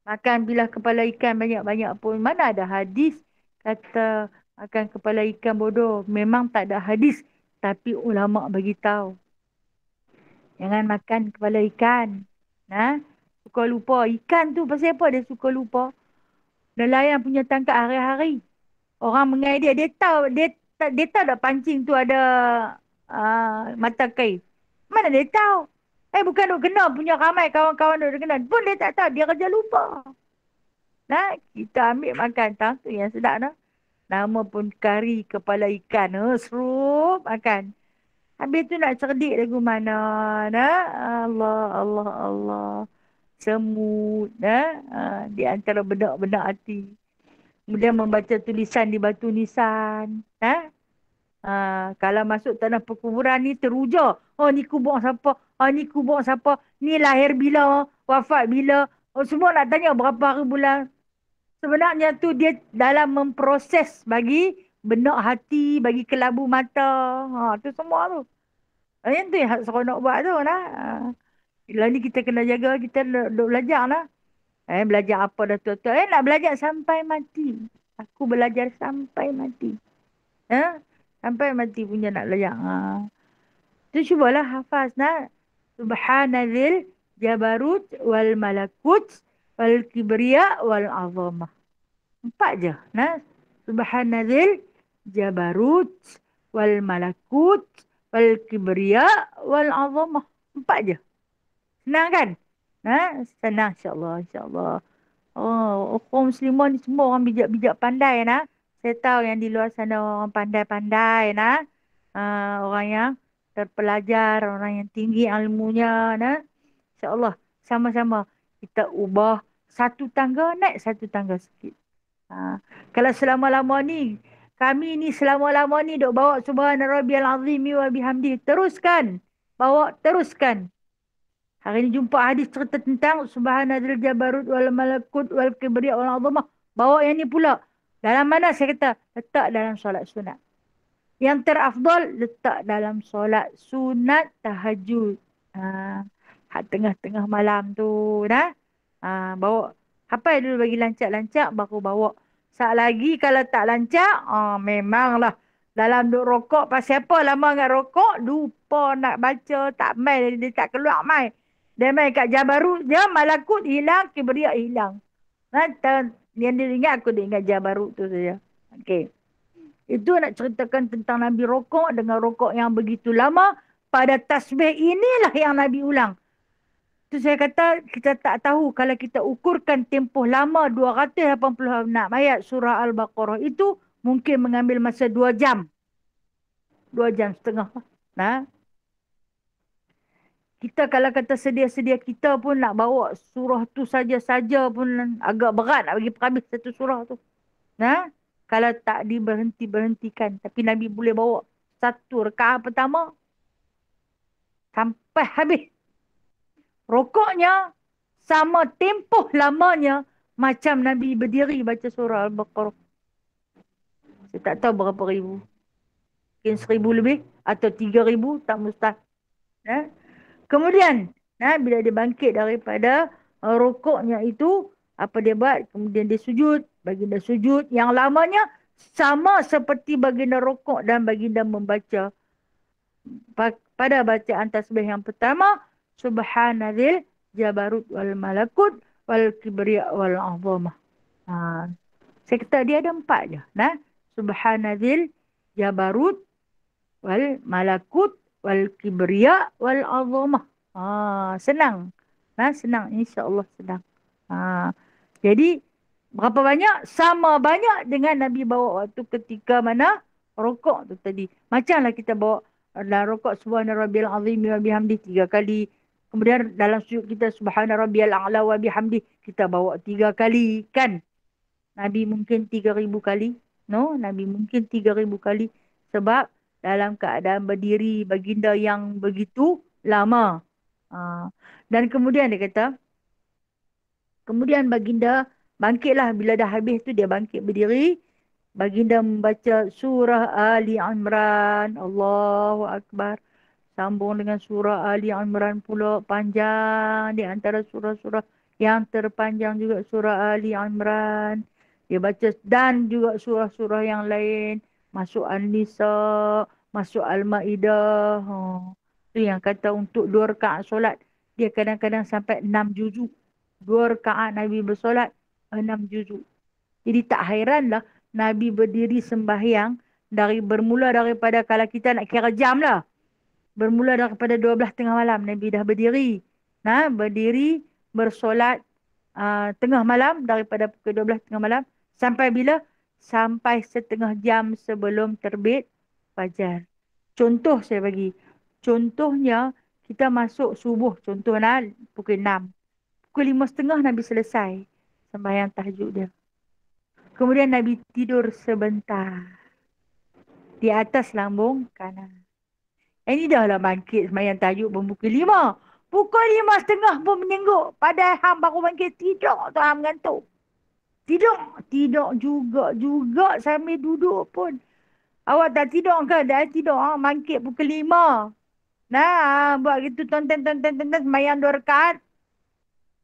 Makan bilah kepala ikan banyak-banyak pun. Mana ada hadis kata makan kepala ikan bodoh. Memang tak ada hadis. Tapi ulama' bagi tahu. Jangan makan kepala ikan. Suka lupa. Ikan tu pasal apa dia suka lupa? Nelayan punya tangkap hari-hari. Orang mengai dia. Dia tahu tak pancing tu ada mata kail. Mana dia tahu? Bukan duk kena punya ramai kawan-kawan duk kena. Pun dia tak tahu. Dia kerja lupa. Kita ambil makan. Tang tu yang sedap dah. Nama pun kari kepala ikan. Serup makan. Habis tu nak cerdik lagu mana? Allah. Semut. Di antara benak-benak hati. Kemudian membaca tulisan di batu nisan. Kalau masuk tanah perkuburan ni teruja. Oh ni kubur siapa? Ni kubur siapa? Ni lahir bila? Wafat bila? Semua nak tanya berapa hari bulan. Sebenarnya tu dia dalam memproses bagi benak hati, bagi kelabu mata. Tu semua tu. Yang tu yang seronok buat tu. Bila ni kita kena jaga, kita duk belajar lah. Belajar apa dah tu. Nak belajar sampai mati. Aku belajar sampai mati. Sampai mati punya nak belajar. Tu cubalah hafaz. Subhanadzil jabarut wal malakut wal kibriya wal azamah. 4 je. Subhanadzil jabarut wal malakut wal kibriya wal azamah. 4 je. Senang kan? Senang insyaAllah. Orang muslimah ni semua orang bijak-bijak pandai. Saya tahu yang di luar sana orang pandai-pandai. Orang yang terpelajar, orang yang tinggi ilmunya. InsyaAllah sama-sama kita ubah satu tangga, naik satu tangga sikit. Kalau selama-lama ni, kami ni selama-lama ni duk bawa Subhana Rabbiyal Azimi wa bihamdi. Teruskan. Bawa, teruskan. Hari ni jumpa hadis cerita tentang Subhanadzil jabarut wal malakut wal kibriya wal azamah. Bawa yang ni pula. Dalam mana saya kata? Letak dalam solat sunat. Yang terafdal letak dalam solat sunat tahajud. Tengah-tengah malam tu. Bawa. Apa dulu bagi lancak-lancak baru bawa. Saat lagi kalau tak lancak, memanglah. Dalam duk rokok, pasal apa lama nak rokok? Lupa nak baca, tak main, dia tak keluar main. Dia main kat Jabarut, dia malakut hilang, kibriya hilang. Yang dia ingat, aku dia ingat Jabarut tu saja. Okey. Itu nak ceritakan tentang Nabi rokok dengan rokok yang begitu lama. Pada tasbih inilah yang Nabi ulang. Itu saya kata, kita tak tahu kalau kita ukurkan tempoh lama 286 ayat surah Al-Baqarah itu mungkin mengambil masa 2 jam. 2 jam setengah. Kita kalau kata sedia-sedia kita pun nak bawa surah tu saja-saja pun agak berat nak bagi habis satu surah tu. Nah, kalau tak diberhenti-berhentikan. Tapi Nabi boleh bawa satu rakaat pertama sampai habis. Rokoknya sama tempoh lamanya macam Nabi berdiri baca surah Al-Baqarah. Saya tak tahu berapa ribu. Mungkin 1,000 lebih atau 3,000, tak mustahil. Nah. Kemudian, bila dia bangkit daripada rokoknya itu, apa dia buat? Kemudian dia sujud. Baginda sujud. Yang lamanya sama seperti baginda rokok dan baginda membaca. Pada bacaan tasbih yang pertama, Subhanadzil Jabarut wal Malakut wal Kibriya wal Azamah. Saya kata dia ada 4 je. Subhanadzil Jabarut wal Malakut wal Kibriya wal Azamah. Senang. Senang. InsyaAllah senang. Jadi, berapa banyak? Sama banyak dengan Nabi bawa waktu ketika mana rokok tu tadi. Macamlah kita bawa dalam rokok Subhana Rabbiyal Azim wa bihamdi 3 kali. Kemudian dalam sujud kita Subhana Rabbiyal A'la wa bihamdi kita bawa 3 kali. Kan? Nabi mungkin 3,000 kali. No, Nabi mungkin 3,000 kali. Sebab dalam keadaan berdiri baginda yang begitu lama. Dan kemudian dia kata, kemudian baginda bangkitlah bila dah habis tu dia bangkit berdiri. Baginda membaca surah Ali Imran. Allahu Akbar. Sambung dengan surah Ali Imran pula panjang. Di antara surah-surah yang terpanjang juga surah Ali Imran. Dia baca dan juga surah-surah yang lain. Masuk An-Nisa, masuk Al-Ma'idah. Itu yang kata untuk 2 rakaat solat. Dia kadang-kadang sampai 6 juzuk. 2 rakaat Nabi bersolat 6 juzuk. Jadi tak hairanlah Nabi berdiri sembahyang bermula daripada kalau kita nak kira jam lah. Bermula daripada 12 tengah malam Nabi dah berdiri. Berdiri bersolat tengah malam daripada pukul 12 tengah malam. Sampai bila? Sampai setengah jam sebelum terbit fajar. Contoh saya bagi. Contohnya kita masuk subuh. Contohnya pukul 6. Pukul 5.30 Nabi selesai sembahyang tahajud dia. Kemudian Nabi tidur sebentar di atas lambung kanan. Ini dah lah bangkit sembahyang tahajud pukul 5. Pukul 5.30 pun menyengguk. Padahal hang baru bangkit tidur tu hang mengantuk. Tidur juga sambil duduk pun. Awak tak tidur ke? Dah tidur. Bangkit pukul 5. Buat gitu tonton sembahyang 2 rakaat.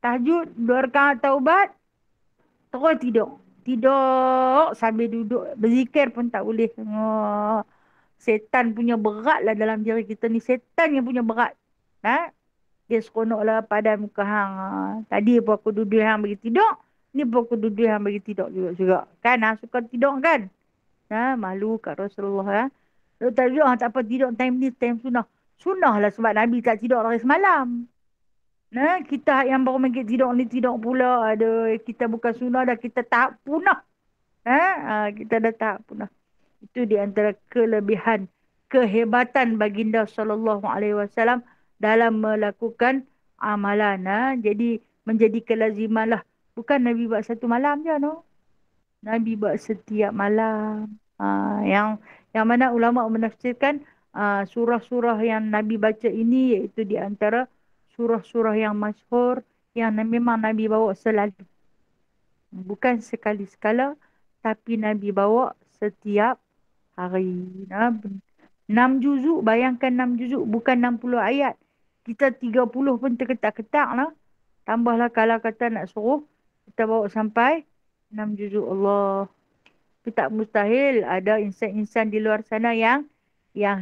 Tahajud 2 rakaat taubat. Terus tidur sambil duduk. Berzikir pun tak boleh. Setan punya berat lah dalam diri kita ni. Setan yang punya berat. Dia seronok lah padan muka hang. Tadi pun aku duduk hang bagi tidur. Ni pun aku duduk hang bagi tidur juga. Kan? Suka tidur kan? Malu kat Rasulullah. Kalau tak tidur, tak apa tidur time ni, time sunnah. Sunnah lah sebab Nabi tak tidur dari semalam. Kita yang baru bangkit tidur ni tidur pula. Kita bukan sunnah dah, kita tahap punah. Kita dah tahap punah. Itu di antara kelebihan, kehebatan baginda SAW dalam melakukan amalan. Jadi menjadi kelaziman lah. Bukan Nabi buat satu malam je, no. Nabi buat setiap malam. Yang mana ulama menafsirkan surah-surah yang Nabi baca ini iaitu di antara surah-surah yang masyhur yang memang Nabi bawa selalu. Bukan sekali-sekala tapi Nabi bawa setiap hari. 6 juzuk, bayangkan 6 juzuk bukan 60 ayat. Kita 30 pun terketak-ketak lah. Tambahlah kalau kata nak suruh kita bawa sampai 6 juzuk. Allah. Tapi tak mustahil ada insan-insan di luar sana yang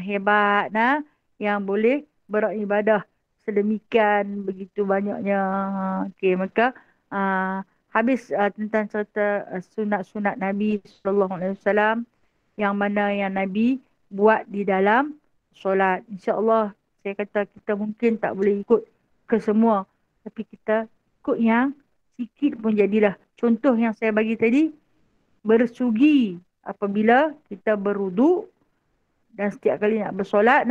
hebat, yang boleh beribadah sedemikian begitu banyaknya. Okey, maka habis tentang cerita sunat-sunat Nabi SAW yang mana yang Nabi buat di dalam solat. InsyaAllah saya kata kita mungkin tak boleh ikut ke semua, tapi kita ikut yang sikit pun jadilah. Contoh yang saya bagi tadi, bersugi apabila kita berwuduk dan setiap kali nak bersolat.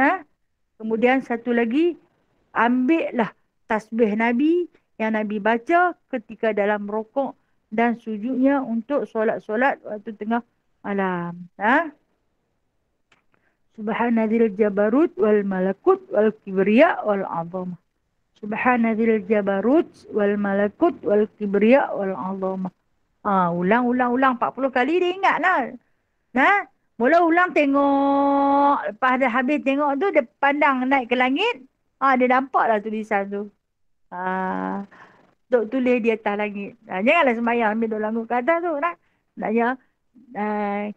Kemudian satu lagi, ambillah tasbih Nabi yang Nabi baca ketika dalam rukuk dan sujudnya untuk solat-solat waktu tengah malam. Ha? Subhanadzil jabarut wal malakut wal kibriya wal azamah. Subhanadzil jabarut wal malakut wal kibriya wal azamah. Ulang 40 kali dia ingat lah. Nah, mula ulang tengok. Lepas dah habis tengok tu, dia pandang naik ke langit. Dia nampak lah tulisan tu. Duk tulis di atas langit. Janganlah sembahyang ambil duk langgut ke atas tu. Nah. Sebenarnya,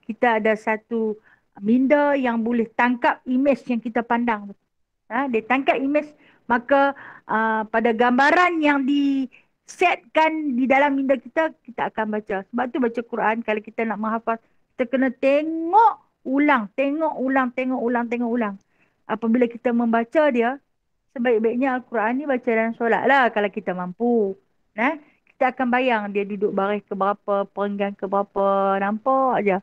kita ada satu minda yang boleh tangkap imej yang kita pandang tu. Dia tangkap imej, maka pada gambaran yang disetkan di dalam minda kita, kita akan baca. Sebab tu baca Quran, kalau kita nak menghafaz, kita kena tengok ulang, tengok ulang. Apabila kita membaca dia, sebaik-baiknya Al-Quran ni baca dalam solat lah kalau kita mampu. Kita akan bayang dia duduk baris ke berapa, perenggan ke berapa, nampak aja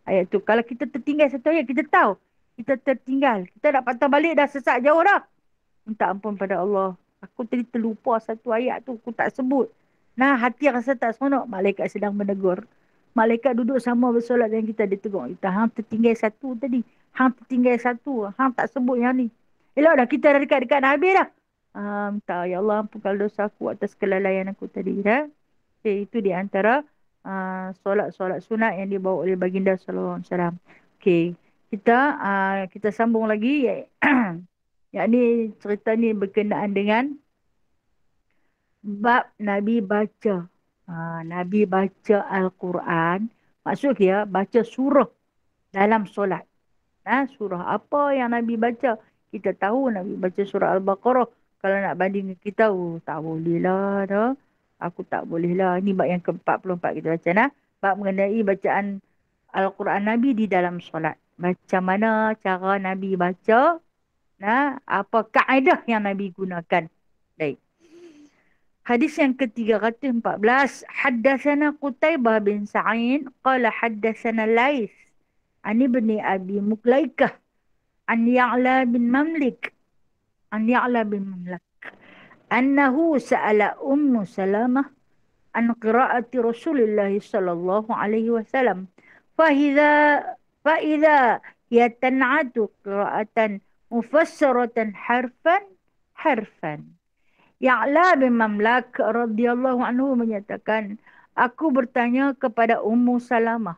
ayat tu. Kalau kita tertinggal satu ayat, kita tahu kita tertinggal. Kita nak patah balik dah sesak jauh dah. Minta ampun pada Allah. Aku tadi terlupa satu ayat tu, aku tak sebut. Hati rasa tak seronok, malaikat sedang menegur. Malaikat duduk sama bersolat dengan kita, dia tegur kita. Hang tertinggal satu tadi. Hang tertinggal satu. Hang tak sebut yang ni. Elok dah, kita dah dekat-dekat dah habis dah. Minta, ya Allah ampunkan dosa aku atas kelalaian aku tadi. Okay, itu di antara solat-solat sunat yang dibawa oleh baginda sallallahu alaihi wasallam. Okay, kita sambung lagi. Yakni cerita ni berkenaan dengan bab Nabi baca. Nabi baca Al-Quran. Maksud dia baca surah dalam solat. Surah apa yang Nabi baca? Kita tahu Nabi baca surah Al-Baqarah. Kalau nak banding kita, tak boleh lah. Aku tak boleh lah. Ini bab yang ke-44 kita baca. Bab mengenai bacaan Al-Quran Nabi di dalam solat. Macam mana cara Nabi baca? Apa kaedah yang Nabi gunakan? Baik. Hadis yang ke-314. Haddatsana Qutaibah bin Sa'id. Qala haddatsana Laith. An ibni Abi Muklaikah. An Ya'la bin Mamlik. Annahu sa'ala Ummu Salamah. An qira'ati Rasulullah sallallahu alaihi wasallam. Fa'idha yatan'atu qira'atan mufassaratan harfan. Ya'la bin Mamlak radhiyallahu anhu menyatakan, aku bertanya kepada Ummu Salamah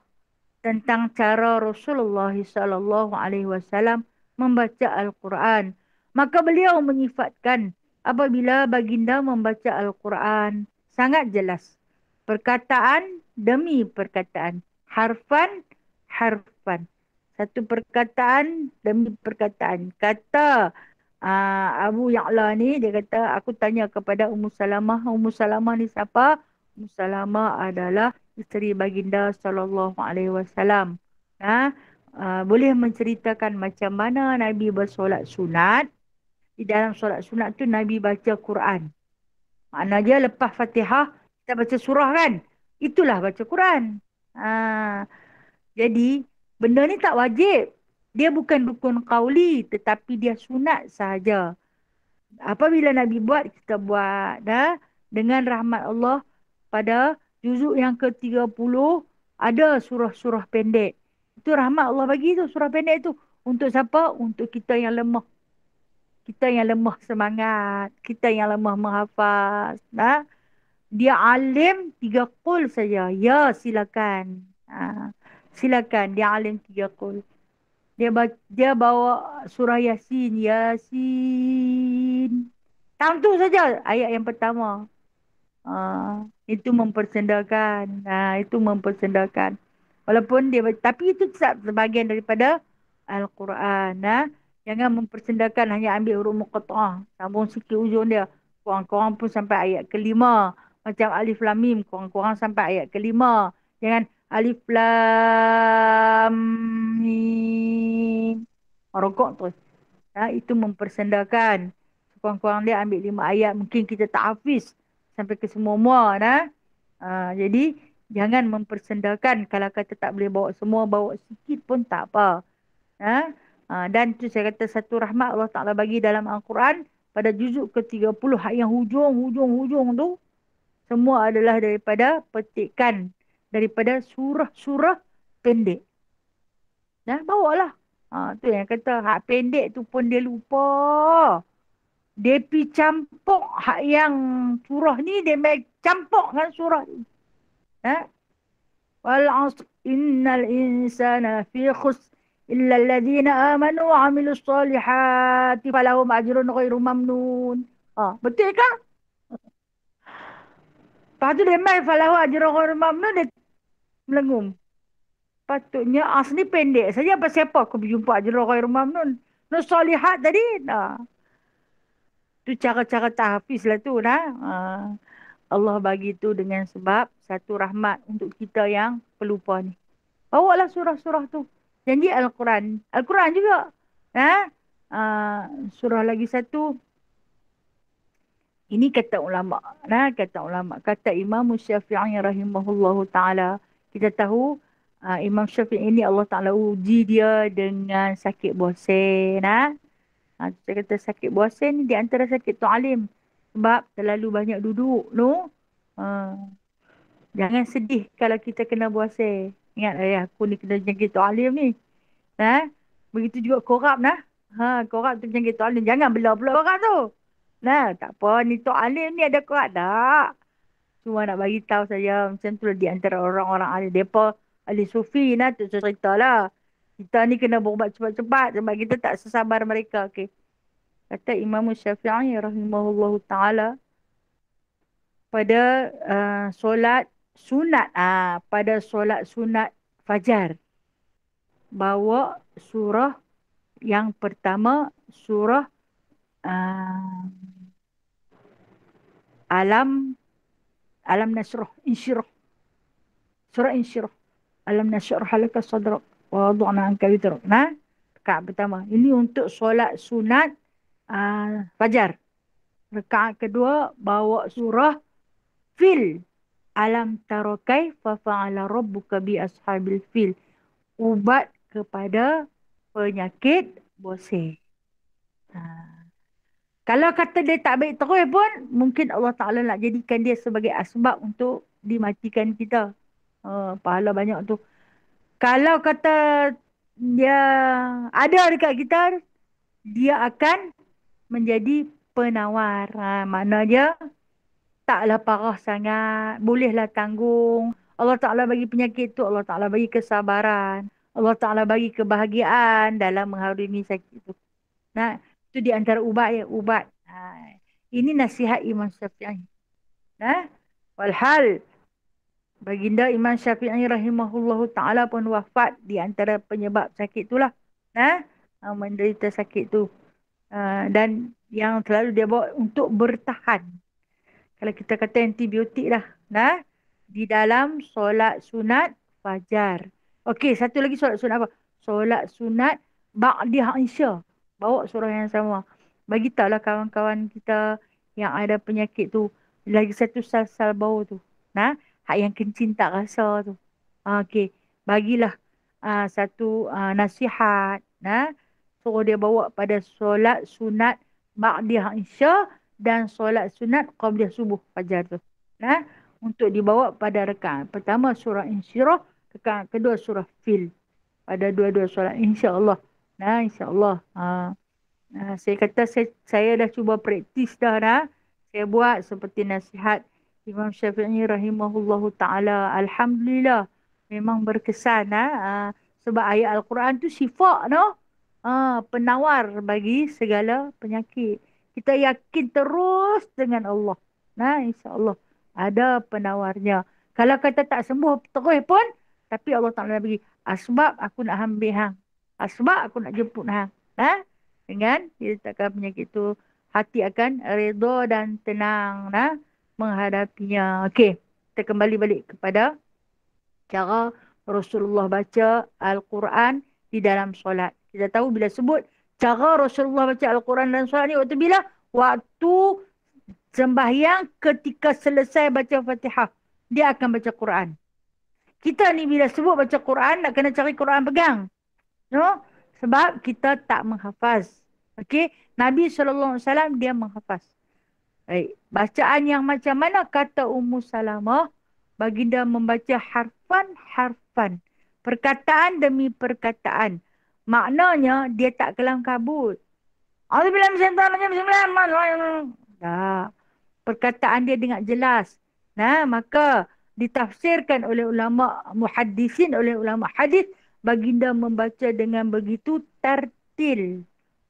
tentang cara Rasulullah sallallahu alaihi wasallam membaca Al-Quran. Maka beliau menyifatkan apabila baginda membaca Al-Quran sangat jelas, perkataan demi perkataan, harfan. Satu perkataan demi perkataan. Kata Abu Ya'la ni, dia kata, aku tanya kepada Ummu Salamah. Ummu Salamah ni siapa? Ummu Salamah adalah isteri baginda sallallahu alaihi wasallam. Boleh menceritakan macam mana Nabi bersolat sunat. Di dalam solat sunat tu Nabi baca Quran. Makna dia lepas Fatihah kita baca surah kan? Itulah baca Quran. Jadi benda ni tak wajib. Dia bukan rukun qauli, tetapi dia sunat sahaja. Apabila Nabi buat, kita buat. Dengan rahmat Allah, pada juzuk yang ke-30 ada surah-surah pendek. Itu rahmat Allah bagi tu, surah pendek tu. Untuk siapa? Untuk kita yang lemah. Kita yang lemah semangat. Kita yang lemah menghafaz. Dia alim 3 qul saja. Ya, silakan. Silakan, dia alim 3 qul. Dia bawa surah Yasin. Tentu saja ayat yang pertama. Itu mempersendakan. Walaupun tapi itu tetap sebahagian daripada Al-Quran. Jangan mempersendakan hanya ambil huruf muqatta'ah. Sambung sikit ujung dia. Korang-korang pun sampai ayat ke-5. Macam Alif Lam Mim. Korang-korang sampai ayat ke-5. Jangan Alif Lam Mim. Rokok terus. Itu mempersendakan. Korang-korang dia ambil 5 ayat. Mungkin kita tak hafiz sampai ke semua-mua. Jadi jangan mempersendakan. Kalau kata tak boleh bawa semua, bawa sikit pun tak apa. Dan tu saya kata satu rahmat Allah Ta'ala bagi dalam Al-Quran. pada juzuk ke-30 yang hujung tu semua adalah daripada petikan daripada surah-surah pendek. Bawalah. Tu yang kata hak pendek tu pun dia lupa. Dia pi campur hak yang surah ni dia mai campur dengan surah ni. Wal 'asr innal insana fi khusr illa alladhina amanu wa 'amilus solihati falahum ajrun ghairu mamnun. Betul ke? Lepas tu dia mai falahu ajrun ghairu mamnun dia melengung. Patutnya asli pendek saja pasal apa aku berjumpa ajrun ghairu mamnun. No solihat tadi. Tu cara-cara tahfiz lah tu Allah bagi tu dengan sebab satu rahmat untuk kita yang pelupa ni. Bawalah surah-surah tu. Janji Al-Quran. Al-Quran juga. Surah lagi satu. Ini kata ulama. Kata Imam Syafi'i rahimahullahu ta'ala. Kita tahu Imam Syafi'i ini Allah Ta'ala uji dia dengan sakit bosen. Saya kata sakit bosen ni di antara sakit ta'lim. Sebab terlalu banyak duduk. Jangan sedih kalau kita kena bosen. Ingat aku ni kena jangkit ta'lim ni. Begitu juga korab korab tu jangkit ta'lim. Jangan belah pula korab tu. Tak apa. Ni ta'lim ni ada korab tak? Cuma nak bagi tahu saja. Macam tu lah di antara orang-orang ahli. Mereka ahli sufi tu cerita lah. Kita ni kena berubat cepat-cepat. Sebab kita tak sesabar mereka. Okay. Kata Imam Syafi'i rahimahullahu ta'ala. Pada solat sunat. Pada solat sunat fajar. Bawa surah yang pertama. Surah Alam Nasrah. Insyirah. Surah Insyirah. Alam Nasrah halaka sadrak. Wa wadu'na anka witrak. Rakaat pertama. Ini untuk solat sunat fajar. Rakaat kedua bawa surah Fil. Alam tara kaifa fa'ala rabbuka bi ashabil fil. Ubat kepada penyakit bosen. Kalau kata dia tak baik terus pun, mungkin Allah Ta'ala nak jadikan dia sebagai asbab untuk dimatikan kita. Pahala banyak tu. Kalau kata dia ada dekat kita, dia akan menjadi penawar. Makna dia taklah parah sangat. Bolehlah tanggung. Allah Ta'ala bagi penyakit tu. Allah Ta'ala bagi kesabaran. Allah Ta'ala bagi kebahagiaan dalam mengharumi sakit tu. Itu di antara ubat ubat. Ini nasihat Imam Syafi'i. Walhal baginda Imam Syafi'i rahimahullahu ta'ala pun wafat di antara penyebab sakit itulah. Menderita sakit tu. Dan yang selalu dia bawa untuk bertahan. Kalau kita kata antibiotik dah. Di dalam solat sunat fajar. Okey, satu lagi solat sunat apa? Solat sunat ba'dih Isya. Bawa surah yang sama. Bagi tahulah kawan-kawan kita yang ada penyakit tu. Lagi satu sal-sal bau tu. Hak yang kencing tak rasa tu. Okey. Bagilah satu nasihat. Suruh dia bawa pada solat sunat ba'dih Isya dan solat sunat qabliyah subuh fajar tu. Untuk dibawa pada rakaat pertama surah Insyirah, rakaat kedua surah Fil. Pada dua-dua solat insya-Allah. InsyaAllah. Saya kata saya dah cuba praktis dah. Saya buat seperti nasihat Imam Syafi'i rahimahullahu ta'ala. Alhamdulillah. Memang berkesan. Sebab ayat Al-Quran tu sifat. Penawar bagi segala penyakit. Kita yakin terus dengan Allah. InsyaAllah. Ada penawarnya. Kalau kata tak sembuh terus pun. Tapi Allah Ta'ala bagi. Sebab aku nak ambil hang. Sebab aku nak jemput hang. Dengan diletakkan penyakit itu, hati akan redha dan tenang menghadapinya. Okey, kita kembali balik kepada cara Rasulullah baca Al-Quran di dalam solat. Kita tahu bila sebut cara Rasulullah baca Al-Quran dalam solat ni waktu bila? Waktu sembahyang ketika selesai baca Fatihah. Dia akan baca Quran. Kita ni bila sebut baca Quran, nak kena cari Quran pegang. Sebab kita tak menghafaz. Okey, Nabi SAW dia menghafaz. Baik, bacaan yang macam mana kata Ummu Salamah? Baginda membaca harfan-harfan. Perkataan demi perkataan. Maknanya dia tak kelam kabut. Auzubillahi minasyaitanir rajim. Bismillahirrahmanirrahim. Tak. Perkataan dia dengan jelas. Nah, maka ditafsirkan oleh ulama muhaddisin, oleh ulama hadis, baginda membaca dengan begitu tartil,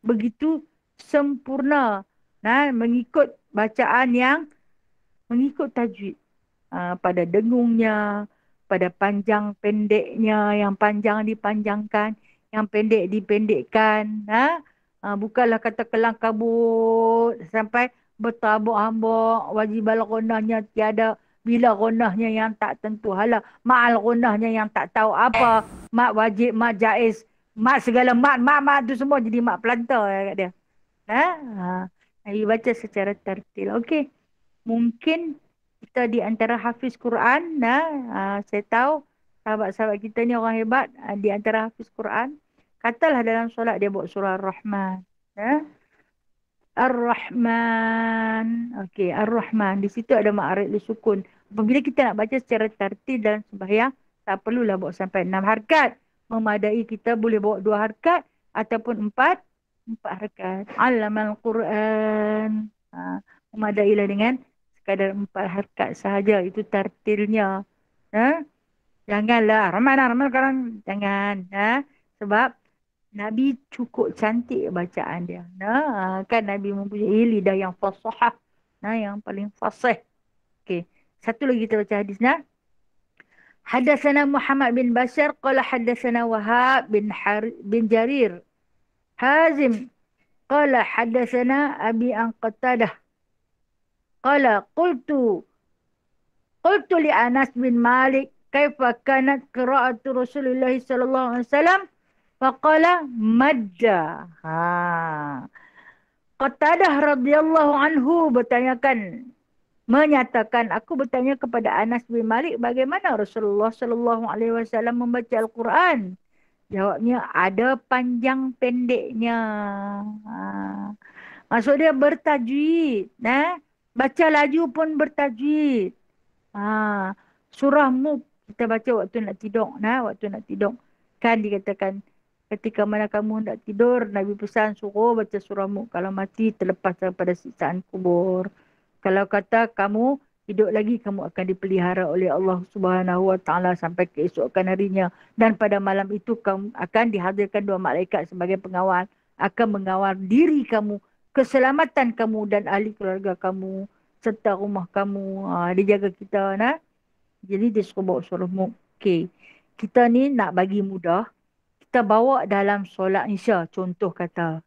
begitu sempurna. Nah, mengikut bacaan yang mengikut tajwid. Pada dengungnya, pada panjang pendeknya, yang panjang dipanjangkan, yang pendek dipendekkan. Bukanlah kata kelang kabut sampai bertabuk-hambuk, wajibal gonahnya tiada, bila gonahnya yang tak tentu hala, ma'al gonahnya yang tak tahu apa, mak wajib, mak jaiz, mak segala mak tu semua jadi mak pelantar kat dia. Nabi baca secara tertil. Okey. Mungkin kita di antara hafiz Quran, saya tahu sahabat-sahabat kita ni orang hebat, di antara hafiz Quran, katalah dalam solat dia buat surah Ar-Rahman. Ar-Rahman. Okey, Ar-Rahman. Di situ ada ma'arid li sukun. Apabila kita nak baca secara tertib dalam sembahyang, tak perlulah bawa sampai 6 harkat. Memadai kita boleh bawa 2 harkat ataupun 4 harkat. Allamal Quran. Memadailah dengan sekadar 4 harkat sahaja. Itu tartilnya. Janganlah Rahman Rahman sekarang. Jangan. Sebab Nabi cukup cantik bacaan dia. Kan Nabi mempunyai lidah yang fasahah. Yang paling fasih. Okey. Satu lagi kita baca hadisnya. Hadatsana Muhammad bin Bashar qala hadatsana Wahab bin Jarir. Hazim qala hadatsana Abi an Qatadah. Qala qultu li Anas bin Malik kaifa kanat qira'atu Rasulullah sallallahu alaihi wasallam? Faqala madda. Qatadah radhiyallahu anhu menyatakan, aku bertanya kepada Anas bin Malik bagaimana Rasulullah sallallahu alaihi wasallam membaca Al-Quran. Jawabnya ada panjang pendeknya. Maksud dia bertajwid. Baca laju pun bertajwid. Surah Mulk kita baca waktu nak tidur. Waktu nak tidur. Kan dikatakan ketika mana kamu hendak tidur, Nabi pesan suruh baca surah Mulk. Kalau mati terlepas daripada siksaan kubur. Kalau kata kamu hidup lagi, kamu akan dipelihara oleh Allah Subhanahu Wa Taala sampai keesokan harinya. Dan pada malam itu kamu akan dihadirkan 2 malaikat sebagai pengawal. Akan mengawal diri kamu, keselamatan kamu dan ahli keluarga kamu serta rumah kamu. Dia jaga kita. Jadi dia suruh bawa surah Mulk. Okey. Kita ni nak bagi mudah. Kita bawa dalam solat Isya. Contoh kata.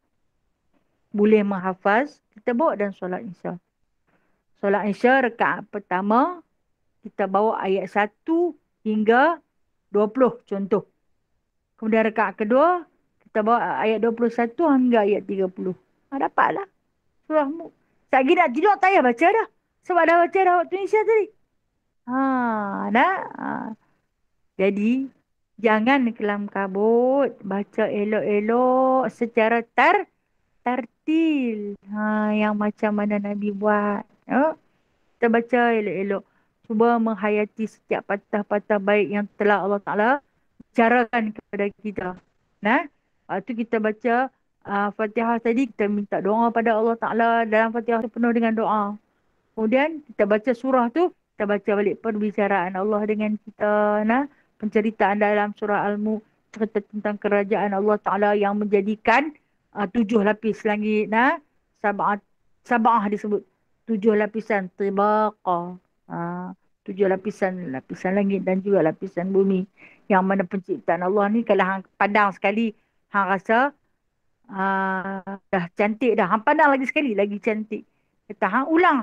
Boleh menghafaz. Kita bawa dalam solat Isya. Solat Isya rakaat pertama. Kita bawa ayat 1 hingga 20 contoh. Kemudian rakaat kedua. Kita bawa ayat 21 hingga ayat 30. Dapatlah. Surah Mulk. Sekejap nak tidur tak payah baca dah. Sebab dah baca dah waktu Isya tadi. Jadi, jangan kelam kabut. Baca elok-elok secara tartil. Yang macam mana Nabi buat. Kita baca elok-elok. Cuba menghayati setiap patah-patah baik yang telah Allah Ta'ala bicarakan kepada kita. Waktu kita baca Fatihah tadi, kita minta doa pada Allah Ta'ala. Dalam Fatihah itu penuh dengan doa. Kemudian kita baca surah tu, kita baca balik perbicaraan Allah dengan kita. Penceritaan dalam surah Al-Mulk, cerita tentang kerajaan Allah Ta'ala yang menjadikan 7 lapis langit. Sab'ah disebut. 7 lapisan tibaqa. 7 lapisan langit dan juga lapisan bumi. Yang mana penciptaan Allah ni kalau hang pandang sekali, hang rasa dah cantik dah. Hang pandang lagi sekali, lagi cantik. Kata hang ulang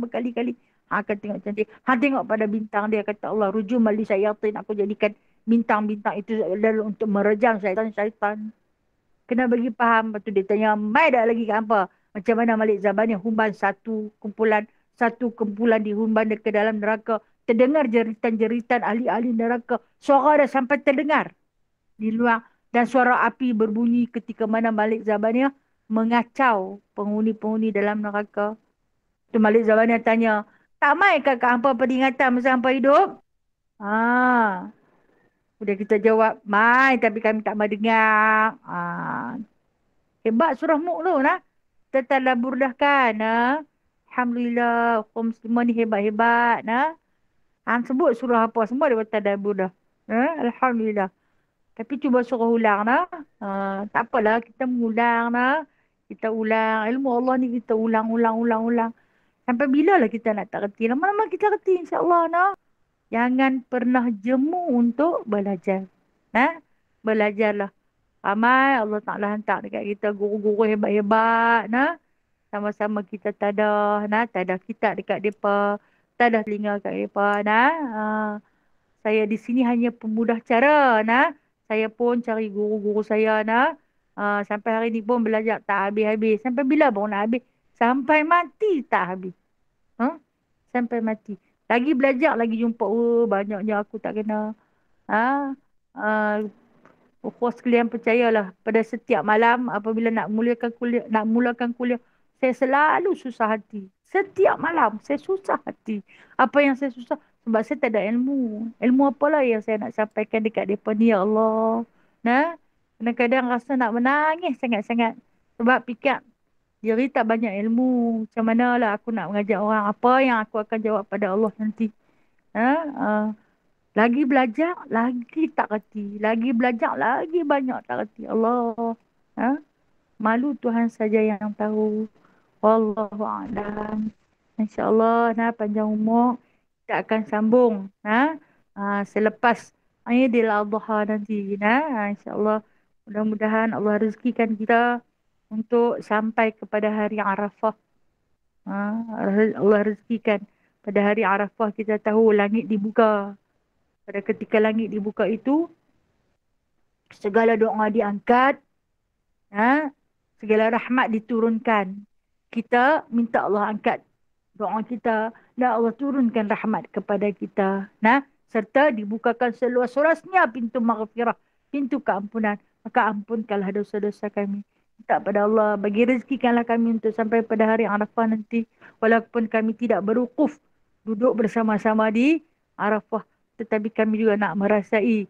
berkali-kali. Hang akan tengok cantik. Hang tengok pada bintang dia, kata Allah, rujuman li syayatin, aku jadikan bintang-bintang itu adalah untuk merejam syaitan-syaitan. Kena bagi faham. Lepas tu dia tanya, mai dah lagi ke apa? Macam mana Malik Zabani humban satu kumpulan dihumban ke dalam neraka. Terdengar jeritan-jeritan ahli-ahli neraka. Suara dah sampai terdengar di luar. Dan suara api berbunyi ketika mana Malik Zabani mengacau penghuni-penghuni dalam neraka. Tu Malik Zawani tanya, tak mai ke hampa peringatan masa hampa hidup? Ha. Udah kita jawab, mai tapi kami tak mau dengar. Ha. Hebat surah Mulk tu nah. Kita telah burdahkan. Ha. Alhamdulillah, kaum muslimah ni hebat-hebat. Nah. Hang sebut surah apa semua dia tadabbur dah. Ha. Alhamdulillah. Tapi cuba suruh ulang nah. Tak apalah kita mengulang nah. Kita ulang. Ilmu Allah ni kita ulang. Sampai bila lah kita nak tak reti. Lama-lama kita reti insya-Allah nah. Jangan pernah jemu untuk belajar. Ha? Belajarlah. Ramai Allah Ta'ala hantar dekat kita guru-guru hebat-hebat. Nah. Sama-sama kita tadah. Nah. Tadah kita dekat mereka. Tadah telinga kat mereka. Nah. Saya di sini hanya pemudah cara. Nah. Saya pun cari guru-guru saya. Nah. Sampai hari ni pun belajar tak habis-habis. Sampai bila baru nak habis? Sampai mati tak habis. Ha? Sampai mati. Lagi belajar, lagi jumpa. Oh, banyaknya aku tak kena. Ha? Khusus sekalian percayalah. Pada setiap malam, apabila nak mulakan kuliah, saya selalu susah hati. Setiap malam, saya susah hati. Apa yang saya susah? Sebab saya tak ada ilmu. Ilmu apalah yang saya nak sampaikan dekat mereka ni, ya Allah. Nah, kadang-kadang rasa nak menangis sangat-sangat. Sebab fikir, diri tak banyak ilmu. Macam manalah aku nak mengajar orang. Apa yang aku akan jawab pada Allah nanti. Ha? Lagi belajar, lagi tak reti. Lagi belajar, lagi banyak tak reti. Allah. Ha? Malu Tuhan saja yang tahu. Wallahu'alam. InsyaAllah, nah, panjang umur. Kita akan sambung. Ha? Selepas Aidil Adha nanti. Nah, InsyaAllah. Mudah-mudahan Allah rezekikan kita untuk sampai kepada hari Arafah. Allah rezekikan. Pada hari Arafah kita tahu langit dibuka. Pada ketika langit dibuka itu, segala doa diangkat, segala rahmat diturunkan. Kita minta Allah angkat doa kita dan Allah turunkan rahmat kepada kita. Serta dibukakan seluas-luasnya pintu maghfirah, pintu keampunan. Maka ampunkanlah dosa-dosa kami. Minta pada Allah, bagi rezekikanlah kami untuk sampai pada hari Arafah nanti. Walaupun kami tidak berwukuf, duduk bersama-sama di Arafah. Tetapi kami juga nak merasai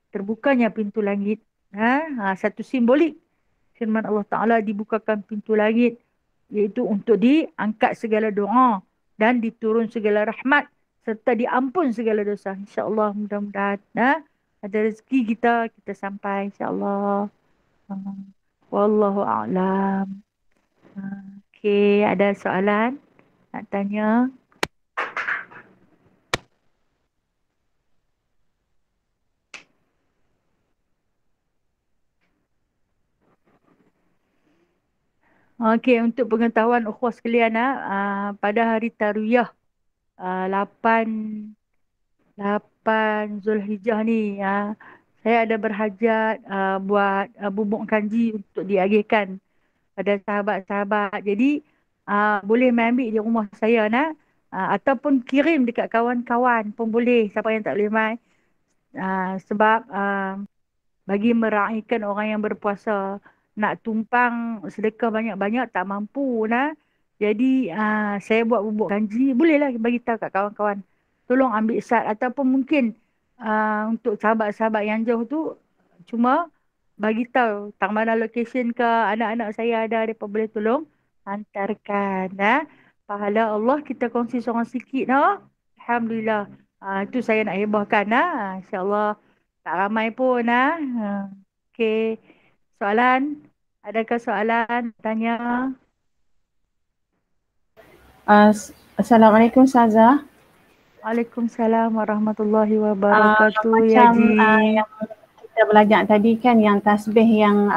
terbukanya pintu langit. Satu simbolik firman Allah Ta'ala, dibukakan pintu langit. Iaitu untuk diangkat segala doa. Dan diturun segala rahmat. Serta diampun segala dosa. InsyaAllah mudah-mudahan. Ada rezeki kita sampai insyaAllah. Wallahu'alam. Okey, ada soalan nak tanya? Okey, untuk pengetahuan ukhuwah sekalian, pada hari Tarwiyah 8 Zulhijjah ni, saya ada berhajat buat bubuk kanji untuk diagihkan pada sahabat-sahabat. Jadi boleh ambil di rumah saya ataupun kirim dekat kawan-kawan pun boleh, siapa yang tak boleh mai. Sebab bagi meraihkan orang yang berpuasa, nak tumpang sedekah banyak-banyak tak mampu Jadi saya buat bubuk kanji, bolehlah bagi tahu kat kawan-kawan. Tolong ambil sat, ataupun mungkin untuk sahabat-sahabat yang jauh tu cuma bagi tahu tak mana location ke, anak-anak saya ada, mereka boleh tolong hantarkan. Pahala Allah kita kongsi seorang sikit Alhamdulillah. Itu saya nak hebahkan InsyaAllah tak ramai pun Okey. Soalan? Adakah soalan? Tanya. Assalamualaikum Ustazah. Waalaikumsalam warahmatullahi wabarakatuh. Macam Yang kita belajar tadi kan, yang tasbih yang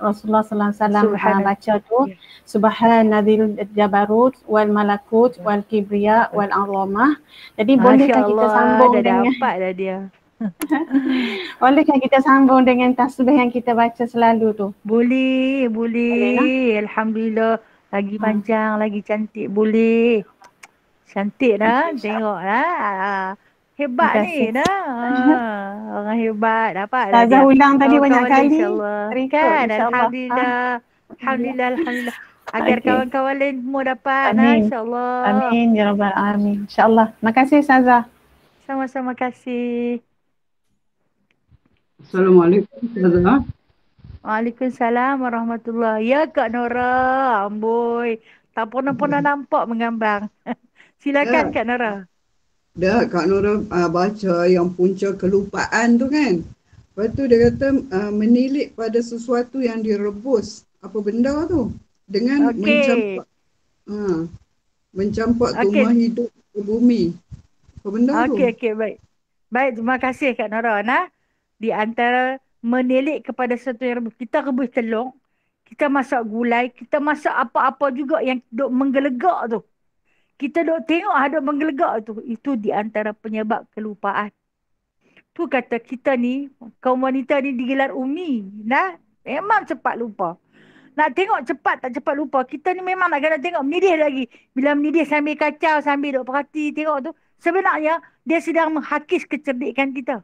Rasulullah sallallahu alaihi wasallam baca tu, Subhanadzil Jabarut wal Malakut wal Kibriya wal Azamah. Jadi bolehkah kita sambung dengan dah dia. Bolehkah kita sambung dengan tasbih yang kita baca selalu tu? Boleh. Alhamdulillah. Lagi panjang, lagi cantik. Boleh. Cantik tengok Hebat ni orang hebat dapat Ustazah ulang tadi banyak kali. Kan, alhamdulillah. Alhamdulillah, alhamdulillah. Agar Okey. kawan-kawan lain semua dapat, Amin. insya-Allah. Amin ya rabbal alamin. InsyaAllah. Makasih Ustazah. Sama-sama kasih. Assalamualaikum Ustazah. Waalaikumsalam warahmatullahi. Ya Kak Nora, amboi. Tak pernah-pernah nampak mengambang. Silakan Dah, Kak Nora. dah Kak Nora baca yang punca kelupaan tu kan. Lepas tu dia kata menilik pada sesuatu yang direbus. Apa benda tu? Dengan Okey. ha, mencampak tumbuh Okey. hidup ke bumi. Apa benda tu? Okey, baik. Baik, terima kasih Kak Nora. Nah, di antara menilik kepada sesuatu yang rebus. Kita rebus telur, kita masak gulai, kita masak apa-apa juga yang duk menggelegak tu. Kita duk tengok ada menggelegak tu. Itu di antara penyebab kelupaan. Tu kata kita ni, kaum wanita ni digelar umi. Nah, memang cepat lupa. Nak tengok cepat tak cepat lupa. Kita ni memang nak kena tengok mendidih lagi. Bila mendidih sambil kacau, sambil duk perhati tengok tu. Sebenarnya dia sedang menghakis kecerdikan kita.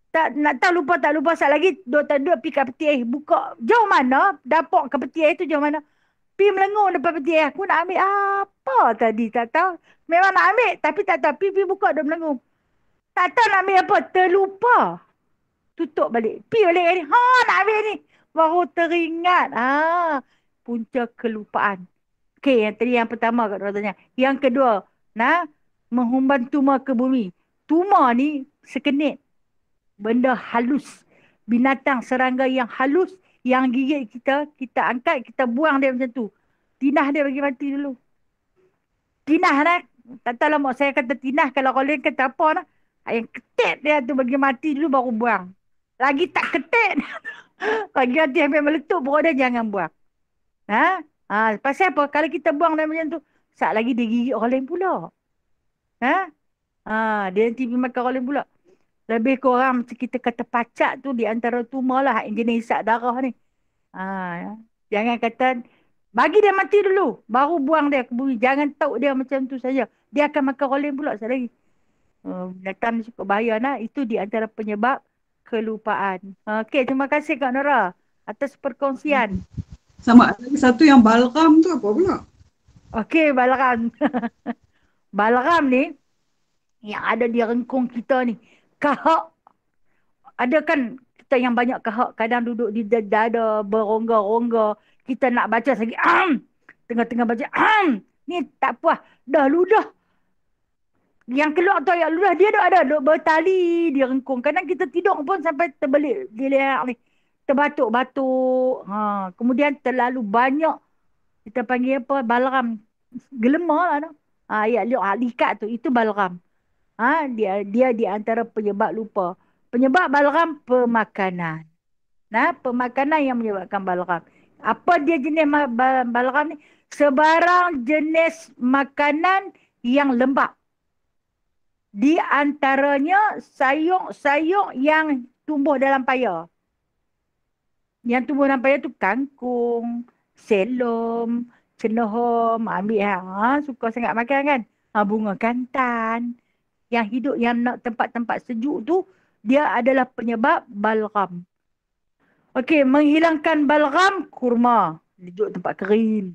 Tak nak tahu lupa tak lupa sat lagi duk tak duk pi kat peti air. Buka jauh mana dapur ke peti air tu jauh mana. Pi melengung depan peti air. Aku nak ambil apa tadi tak tahu. Memang nak ambil tapi tak tahu. Pi buka duk melengung. Tak tahu nak ambil apa. Terlupa. Tutup balik. Pi balik ni. Ha nak ambil ni. Baru teringat. Punca kelupaan. Okey, yang tadi yang pertama kat orang tanya. Yang kedua, menghumban tumor ke bumi. Tumor ni sekenit. Benda halus. Binatang serangga yang halus. Yang gigit kita, kita angkat, kita buang dia macam tu. Tinah dia bagi mati dulu. Tinah lah. Tak tahu lah mak saya kata tinah. Kalau kalian kata apa lah. Yang ketik dia tu bagi mati dulu baru buang. Lagi tak ketik. Lagi mati hampir meletup perut dia jangan buang. Pasal apa? Kalau kita buang dia macam tu. Saat lagi dia gigit orang lain pula. Dia nanti makan orang lain pula. Lebih kurang macam kita kata pacak tu di antara tumor lah. Yang jenis isap darah ni. Jangan kata bagi dia mati dulu. Baru buang dia ke bumi. Jangan tahu dia macam tu saja. Dia akan makan orang lain pula sekali lagi. Datang cukup bahaya nah. Itu di antara penyebab kelupaan. Okey, terima kasih Kak Nora atas perkongsian. Sama lagi satu yang balgam tu apa pula? Okey, balgam. Balgam ni yang ada di rengkung kita ni. Kahak. Ada kan kita yang banyak kahak. Kadang duduk di dada, berongga-rongga. Kita nak baca lagi. Tengah-tengah baca. Ni tak puas. Dah ludah. Yang keluar tu ayat ludah. Dia ada. Duk bertali di rengkung. Kadang kita tidur pun sampai terbelik di leher ni. Terbatuk-batuk. Kemudian terlalu banyak. Kita panggil apa? Balgam. Gelema lah. Ayat likat tu. Itu balgam. Dia di antara penyebab lupa. Penyebab balgam pemakanan. Pemakanan yang menyebabkan balgam. Apa dia jenis balgam ni? Sebarang jenis makanan yang lembap. Di antaranya sayur-sayur yang tumbuh dalam paya. Yang tumbuh dalam paya tu kangkung, selom, cenehom, ambil suka sangat makan kan. Bunga kantan. Yang hidup yang nak tempat-tempat sejuk tu, dia adalah penyebab balgam. Okey, menghilangkan balgam, kurma. Duduk tempat kering.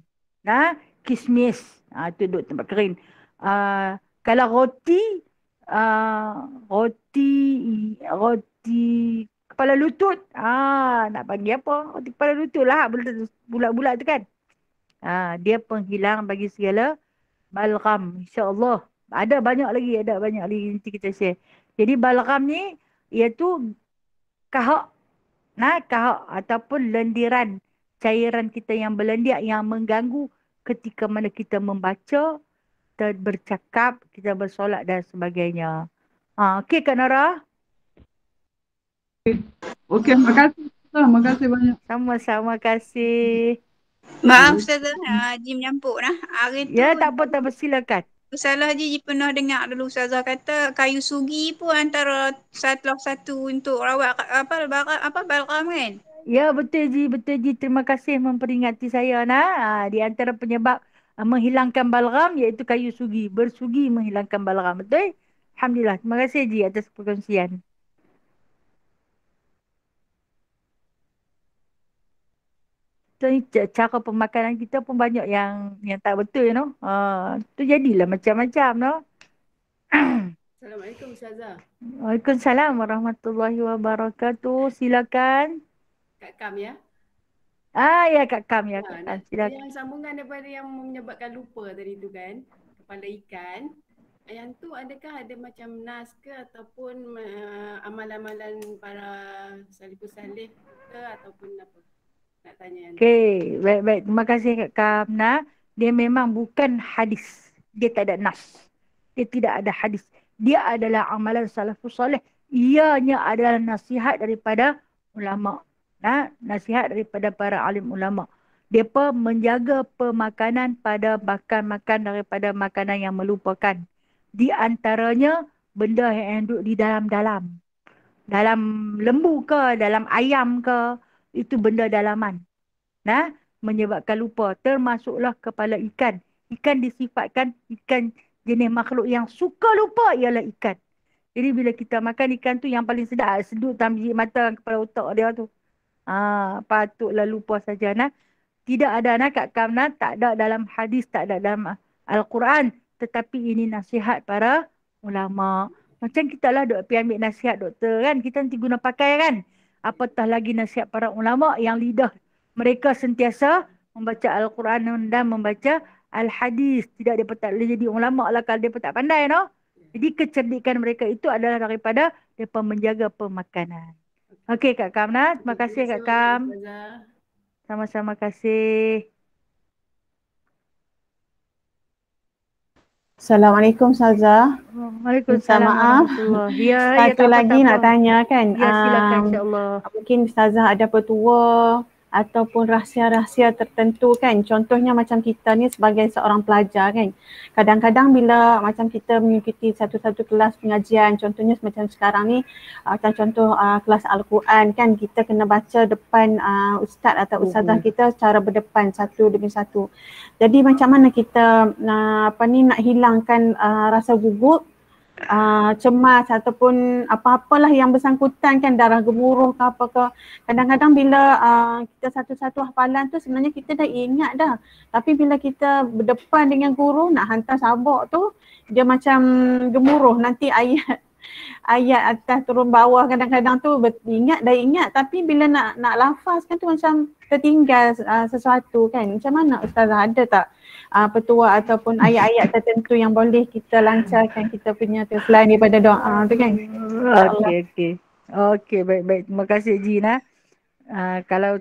Kismis. Itu duduk tempat kering. Kalau roti, roti kepala lutut. Nak panggil apa? Roti kepala lutut lah. Bulat-bulat tu kan. Dia penghilang bagi segala balgam. InsyaAllah. Ada banyak lagi nanti kita share. Jadi balgam ni iaitu kahak. Kahak ataupun lendiran cairan kita yang berlendir yang mengganggu ketika mana kita membaca, kita bercakap, kita bersolat dan sebagainya. Okey Kak Nora? Okey, makasih. Makasih banyak. Sama-sama kasih. Maaf Ustazah, Haji menyampuk dah. Hari tu tak apa, silakan. Salah je pernah dengar dulu Ustazah kata kayu sugi pun antara salah satu untuk rawat balgam kan? Ya betul Ji. Terima kasih memperingatkan saya di antara penyebab menghilangkan balgam iaitu kayu sugi. Bersugi menghilangkan balgam. Betul? Alhamdulillah. Terima kasih Ji atas perkongsian. cara pemakanan kita pun banyak yang tak betul, you know. Tu jadilah macam-macam, no. Assalamualaikum Ustazah. Waalaikumsalam warahmatullahi wabarakatuh. Silakan. Kak Kam ya. Ya Kak Kam, ya Kak Kam. Silakan. Yang sambungan daripada yang menyebabkan lupa tadi tu kan, kepala ikan. Yang tu adakah ada macam nas ke ataupun amalan-amalan para salafus salih ke ataupun apa? Nak tanya yang Okey, baik-baik. Terima kasih Kak Kamna. Dia memang bukan hadis. Dia tak ada nas. Dia tidak ada hadis. Dia adalah amalan salafus salih. Ianya adalah nasihat daripada ulama. Nasihat daripada para alim ulama. Mereka menjaga pemakanan pada makan-makan daripada makanan yang melupakan. Di antaranya benda yang duduk di dalam-dalam. Dalam lembu ke, dalam ayam ke, itu benda dalaman. Menyebabkan lupa. Termasuklah kepala ikan. Ikan disifatkan ikan jenis makhluk yang suka lupa ialah ikan. Jadi bila kita makan ikan tu yang paling sedap, sedut dalam biji mata kepala otak dia tu. Patutlah lupa saja. Tidak ada Kak Kamna, tak ada dalam hadis, tak ada dalam Al-Quran. Tetapi ini nasihat para ulama. Macam kita lah duk pergi ambil nasihat doktor kan. Kita nanti guna pakai kan. Apatah lagi nasihat para ulama yang lidah mereka sentiasa membaca Al-Quran dan membaca Al-Hadis. Tidak dia tak boleh jadi ulama lah kalau dia tak pandai, no? Jadi kecerdikan mereka itu adalah daripada mereka menjaga pemakanan. Okey Kak Kamna, terima kasih Kak Kam. Sama-sama kasih. Assalamualaikum Ustazah. Waalaikumsalam warahmatullahi. Ya, satu lagi nak tanya kan. Ya, silakan insya-Allah. Mungkin Ustazah ada petua ataupun rahsia-rahsia tertentu kan. Contohnya macam kita ni sebagai seorang pelajar kan. Kadang-kadang bila macam kita mengikuti satu-satu kelas pengajian, contohnya macam sekarang ni, macam contoh kelas Al-Quran kan, kita kena baca depan ustaz atau ustazah kita secara berdepan satu demi satu. Jadi macam mana kita nak hilangkan rasa gugup, cemas ataupun apa-apalah yang bersangkutan kan, darah gemuruh ke apa ke. Kadang-kadang bila kita satu-satu hafalan tu sebenarnya kita dah ingat dah. Tapi bila kita berdepan dengan guru nak hantar sabak tu, dia macam gemuruh. Nanti ayat atas turun bawah kadang-kadang tu dah ingat tapi bila nak lafazkan tu macam tertinggal sesuatu kan. Macam mana Ustazah, ada tak petua ataupun ayat-ayat tertentu yang boleh kita lancarkan kita punya tu selain daripada doa tu kan? Okey, baik. Terima kasih Jina. Kalau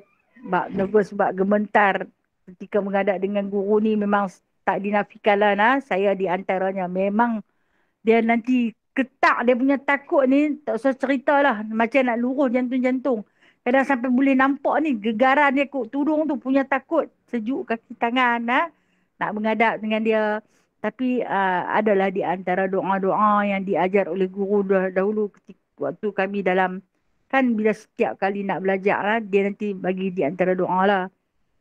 nervous sebab gementar ketika menghadap dengan guru ni memang tak dinafikanlah saya di antaranya. Memang dia nanti ketak dia punya takut ni, tak usah cerita lah. Macam nak luruh jantung-jantung. Kadang sampai boleh nampak ni gegaran dia kot tudung tu, punya takut. Sejuk kaki tangan nak menghadap dengan dia. Tapi adalah di antara doa-doa yang diajar oleh guru dahulu ketika waktu kami dalam, kan bila setiap kali nak belajar dia nanti bagi di antara doa lah.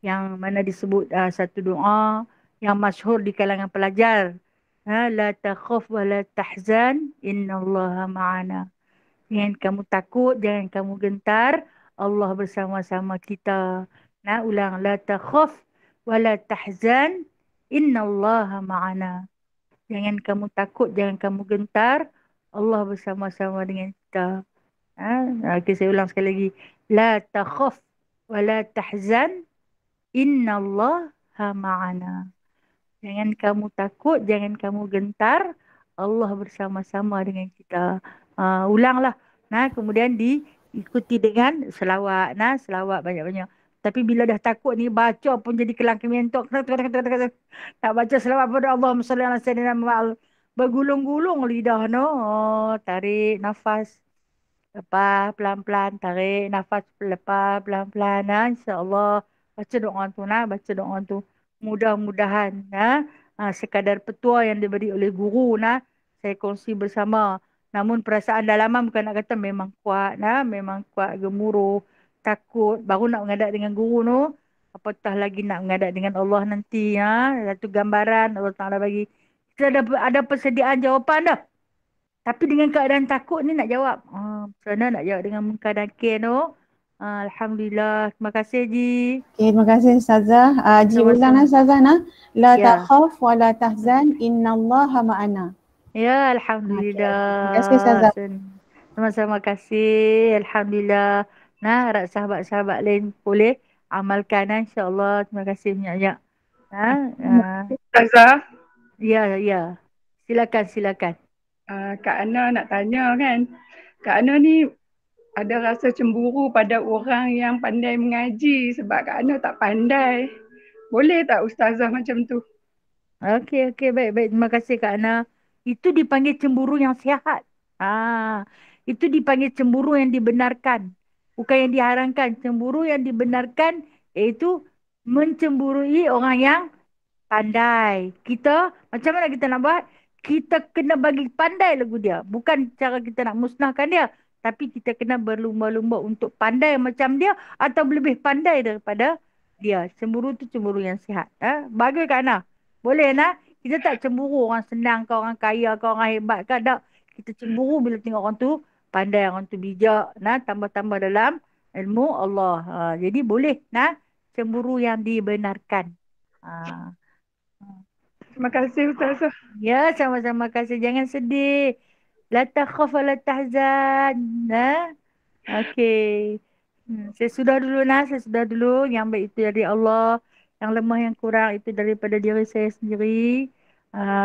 Yang mana disebut satu doa yang masyhur di kalangan pelajar. La takhaf wa la tahzan innallaha ma'ana. Jangan kamu takut, jangan kamu gentar, Allah bersama-sama kita. Ulang, la takhaf wa la tahzan innallaha ma'ana. Jangan kamu takut, jangan kamu gentar, Allah bersama-sama dengan kita. Okay, saya ulang sekali lagi. La takhaf wa la tahzan innallaha ma'ana. Jangan kamu takut, jangan kamu gentar, Allah bersama-sama dengan kita. Ulanglah. Kemudian diikuti dengan selawat. Selawat banyak-banyak. Tapi bila dah takut ni, baca pun jadi kelang kementok. Tak baca selawat pada Allahumma salli ala sayyidina Muhammad. Bergulung-gulung lidah. Tarik nafas. Lepas pelan-pelan. Tarik nafas. Lepas pelan-pelan. InsyaAllah. Baca doa tu. Baca doa tu. Mudah-mudahan sekadar petua yang diberi oleh guru saya kongsi bersama. Namun perasaan dalaman bukan nak kata memang kuat memang kuat, gemuruh, takut, baru nak menghadap dengan guru tu. Apatah lagi nak menghadap dengan Allah nanti. Satu gambaran Allah Ta'ala bagi. Kita ada persediaan jawapan dah. Tapi dengan keadaan takut ni nak jawab. Macam mana nak jawab dengan muka nakir tu? Alhamdulillah. Terima kasih Ji. Okay, terima kasih Ustazah. Ji ulang Ustazah la takhaf wa la tahzan innallaha ma'ana. Ya, Alhamdulillah. Terima kasih Ustazah. Sama-sama kasih. Alhamdulillah. Nah, harap sahabat-sahabat lain boleh amalkan insya-Allah. Terima kasih banyak-banyak. Ustazah. Ya. Silakan. Kak Ana nak tanya kan. Kak Ana ni ada rasa cemburu pada orang yang pandai mengaji sebab Kak Ana tak pandai. Boleh tak Ustazah macam tu? Okey, baik. Terima kasih Kak Ana. Itu dipanggil cemburu yang sihat. Itu dipanggil cemburu yang dibenarkan. Bukan yang diharamkan. Cemburu yang dibenarkan iaitu mencemburui orang yang pandai. Kita, macam mana kita nak buat? Kita kena bagi pandai lagu dia. Bukan cara kita nak musnahkan dia. Tapi kita kena berlumba-lumba untuk pandai macam dia atau lebih pandai daripada dia. Cemburu tu cemburu yang sihat. Bagi Kak Ana. Boleh nak? Kita tak cemburu orang senang ke, orang kaya ke, orang hebat ke. Tak. Kita cemburu bila tengok orang tu pandai, orang tu bijak. Tambah-tambah dalam ilmu Allah. Jadi boleh cemburu yang dibenarkan. Terima kasih Ustazah. Ya, sama-sama kasih. Jangan sedih. La takhaf wa la tahzan. Okey. Saya sudah dulu. Yang baik itu dari Allah. Yang lemah, yang kurang itu daripada diri saya sendiri.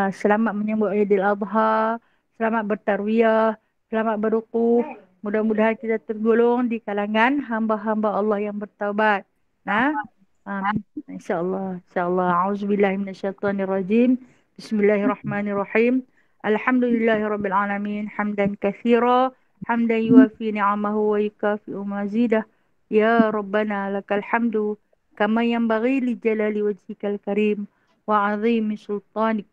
Selamat menyambut Aidil Adha. Selamat bertarwiyah. Selamat berrukuk. Mudah-mudahan kita tergolong di kalangan hamba-hamba Allah yang bertaubat. Amin. InsyaAllah. A'udzubillahi minasyaitanirrajim. Bismillahirrahmanirrahim. Alhamdulillahirrabbilalamin. Hamdan katsira. Hamdan yuafi ni'amahu wa yukafi'u mazidah. Ya Rabbana lakal hamdu. Kama yanbaghi li jalali wajhikal karim. Wa azimi sultanik.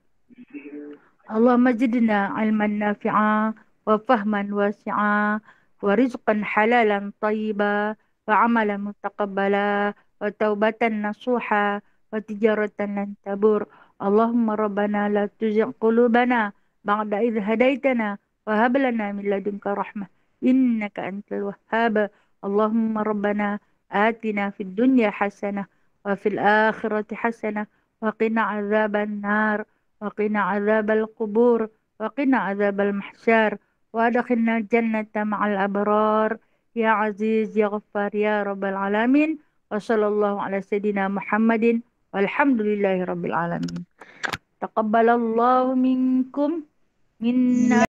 Allahumma zidna ilman nafi'a. Wa fahman wasi'a. Wa rizqan halalan tayyiba. Wa amalan mutaqabbala. Wa taubatan nasuha. Wa tijaratan lan tabur. Allahumma rabbana la tuzigh qulubana ba'da idh hadaitana wa hab lana min ladunka rahmah innaka antal wahhab. Allahumma rabbana atina fid dunya hasanah wa fil akhirati hasanah wa qina adzaban nar wa qina adzabal qubur wa qina adzabal mahsyar wa adkhilna jannata ma'al abrar ya aziz ya ghaffar ya rabbal alamin. Wa sallallahu ala sayyidina Muhammadin walhamdulillahi rabbil alamin. Taqabbalallahu minkum minna